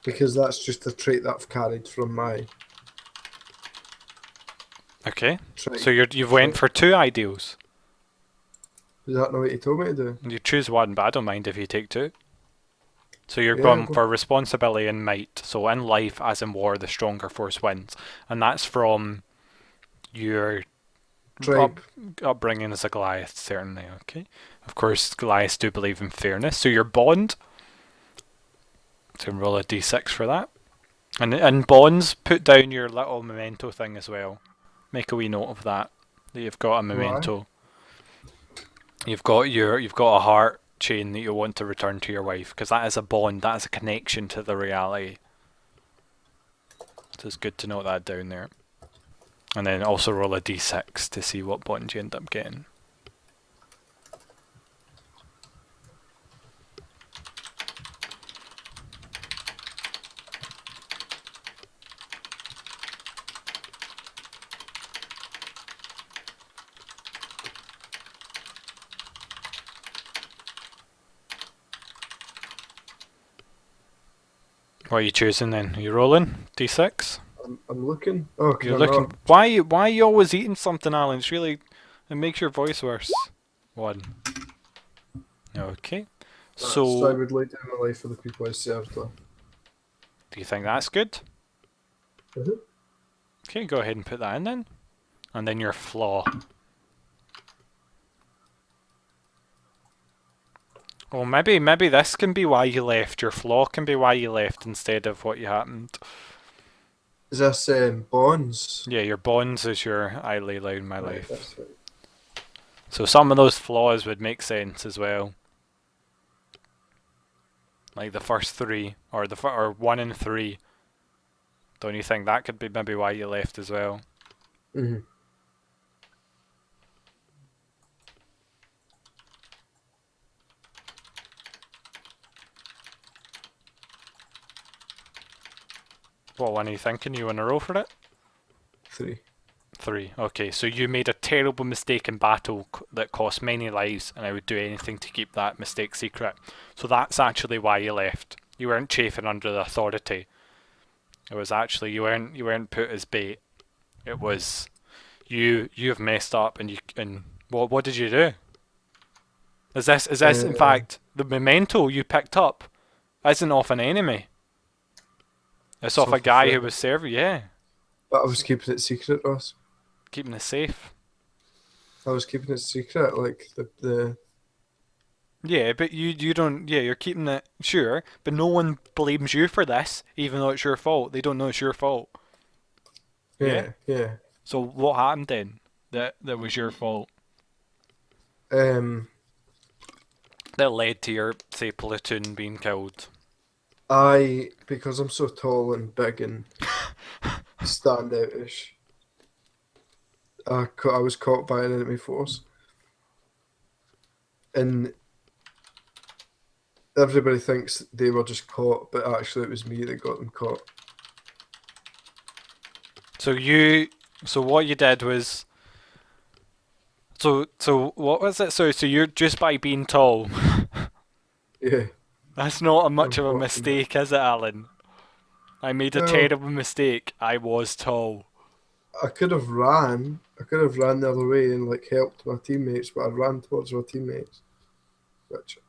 Because that's just a trait that I've carried from my. Okay, trait. so you've went for 2 ideals. Is that not what you told me to do? You choose one, but I don't mind if you take 2. So you're going for responsibility and might. So in life, as in war, the stronger force wins. And that's from your upbringing as a Goliath, certainly, okay? Of course, Goliaths do believe in fairness. So your bond, so roll a d6 for that. And in bonds, put down your little memento thing as well. Make a wee note of that you've got a memento. Why? You've got a heart chain that you want to return to your wife, because that is a bond, that is a connection to the reality. So it's good to note that down there. And then also roll a d6 to see what bond you end up getting. What are you choosing then? Are you rolling? D6? I'm looking. Oh, you're looking. Why are you always eating something, Alan? It makes your voice worse. 1. Okay. So I would like to have my life for the people I served with. Do you think that's good? Mm-hmm. Okay, go ahead and put that in then. And then your flaw. Well, maybe this can be why you left. Your flaw can be why you left instead of what you happened. Is this bonds? Yeah, your bonds is your I lay low in my life. That's right. So some of those flaws would make sense as well. Like the first 3, or 1 and 3. Don't you think that could be maybe why you left as well? Mm-hmm. What one are you thinking? You want to roll for it? 3. 3. Okay, so you made a terrible mistake in battle that cost many lives, and I would do anything to keep that mistake secret. So that's actually why you left. You weren't chafing under the authority. It was actually you weren't put as bait. It was you've messed up, and what did you do? Is this in Uh, fact the memento you picked up isn't off an enemy? It's it's off a off a guy who friend. was serving. Yeah, But I was keeping it secret, Ross. keeping it safe. I was keeping it secret, like the Yeah, but you don't. Yeah, you're keeping it sure, but no one blames you for this, even though it's your fault. They don't know it's your fault. Yeah. yeah. So what happened then? That was your fault. Um, That led to your say platoon being killed. because I'm so tall and big and standoutish, I was caught by an enemy force, and everybody thinks they were just caught, but actually it was me that got them caught. So what you did was. So what was it? So you're just by being tall. Yeah, That's not a much of a unfortunately. mistake, is it, Alan? I made a Well, terrible mistake. I was tall. I could have ran. I could have ran the other way and like helped my teammates, but I ran towards my teammates, which,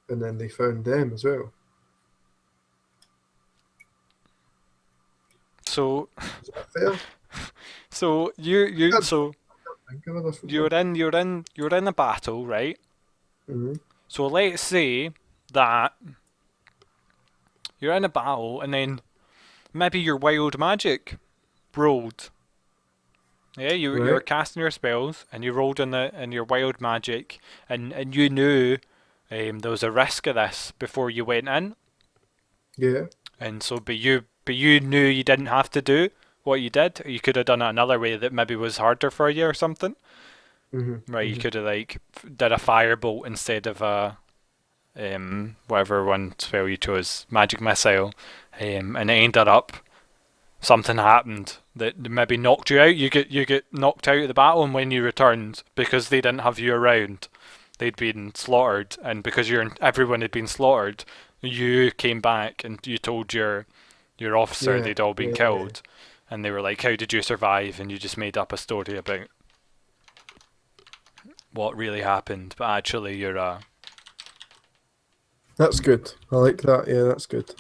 and then they found them as well. So Is that fair? so you I so think of a different you're one. in you're in you're in a battle, right? Hmm. So let's say that you're in a battle and then maybe your wild magic rolled. Yeah, you were Right? casting your spells and you rolled in your wild magic and you knew there was a risk of this before you went in. Yeah. And so but you knew you didn't have to do what you did. You could have done it another way that maybe was harder for you or something. Hmm. Right, you Hmm. could have like did a firebolt instead of a whatever one spell you chose, magic missile, and it ended up something happened that maybe knocked you out. You get knocked out of the battle, and when you returned, because they didn't have you around, they'd been slaughtered, and because everyone had been slaughtered, you came back and you told your officer Yeah. they'd all been Yeah. Yeah. killed, and they were like, "How did you survive?" And you just made up a story about what really happened, but actually you're That's good. I like that. Yeah, that's good.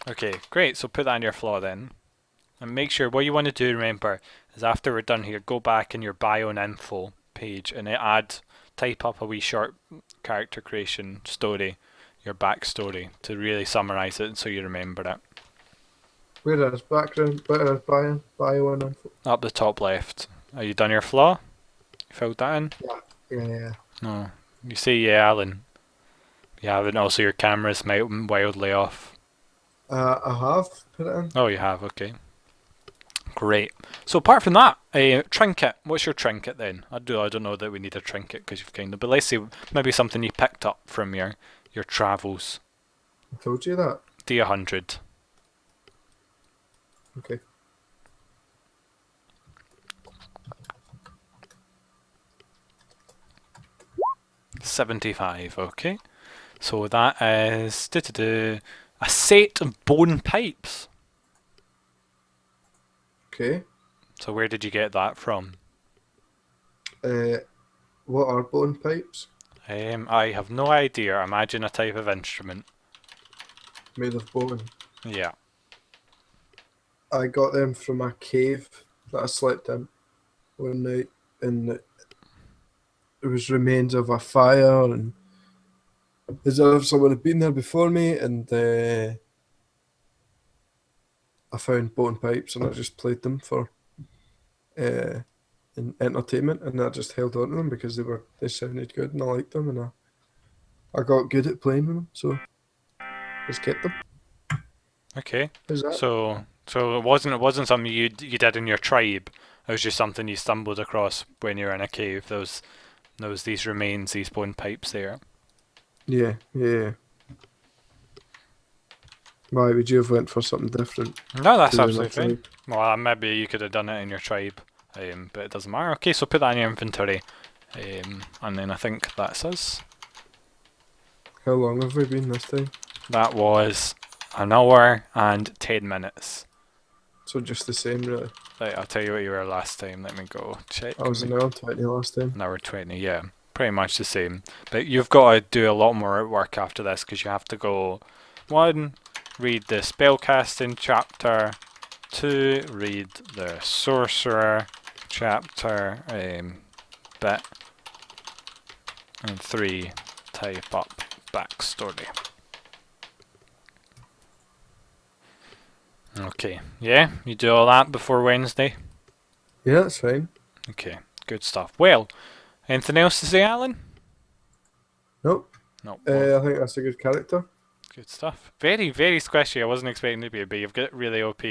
okay, great. So put that in your flaw then. And make sure what you want to do, remember, is after we're done here, go back in your bio and info page and type up a wee short character creation story, your backstory, to really summarise it so you remember it. Where is background? Where is bio and info? Up the top left. Are you done your flaw? You filled that in? Yeah. Yeah. Yeah. No. You say yeah, Alan. You haven't. Also, your camera's wildly off. I have put it in. Oh, you have. Okay. Great. So apart from that, a trinket. What's your trinket then? I don't know that we need a trinket because you've kind of. But let's say maybe something you picked up from your travels. I told you that. D100. Okay. 75. Okay. So that is a set of bone pipes. Okay. So where did you get that from? Uh, what are bone pipes? I have no idea. Imagine a type of instrument. Made of bone. Yeah. I got them from a cave that I slept in one night, and it was remains of a fire, and as if someone had been there before me, and I found bone pipes, and I just played them for uh, entertainment, and I just held on to them because they sounded good, and I liked them, and I got good at playing with them, so just kept them. Okay. How's that? So it wasn't something you did in your tribe. It was just something you stumbled across when you were in a cave. There was these remains, these bone pipes there. Yeah, yeah. Why would you have went for something different? No, that's to do in absolutely that fine. tribe? Well, maybe you could have done it in your tribe, but it doesn't matter. Okay, so put that in your inventory, and then I think that's us. How long have we been this time? That was an hour and 10 minutes. So just the same, really. Right, I'll tell you what you were last time. Let me go check. I was an hour 20 last time. An hour 20, yeah. Pretty much the same. But you've got to do a lot more work after this because you have to go 1, read the spellcasting chapter, 2, read the sorcerer chapter bit, and 3, type up backstory. Okay, yeah, you do all that before Wednesday? Yeah, that's fine. Okay, good stuff. Well, anything else to say, Alan? Nope. No. I think that's a good character. Good stuff. Very, very squishy. I wasn't expecting it to be, but you've got really OP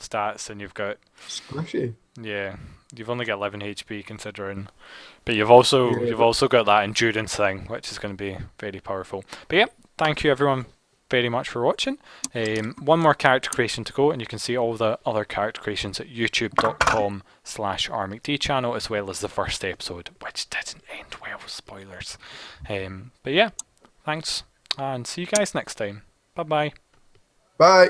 stats, and you've got Squishy. yeah, you've only got 11 HP considering, but you've also got that endurance thing, which is going to be very powerful. But yeah, thank you everyone very much for watching. One more character creation to go, and you can see all the other character creations at youtube.com/rmcd channel, as well as the first episode, which didn't end well. Spoilers. But yeah, thanks, and see you guys next time. Bye bye. Bye.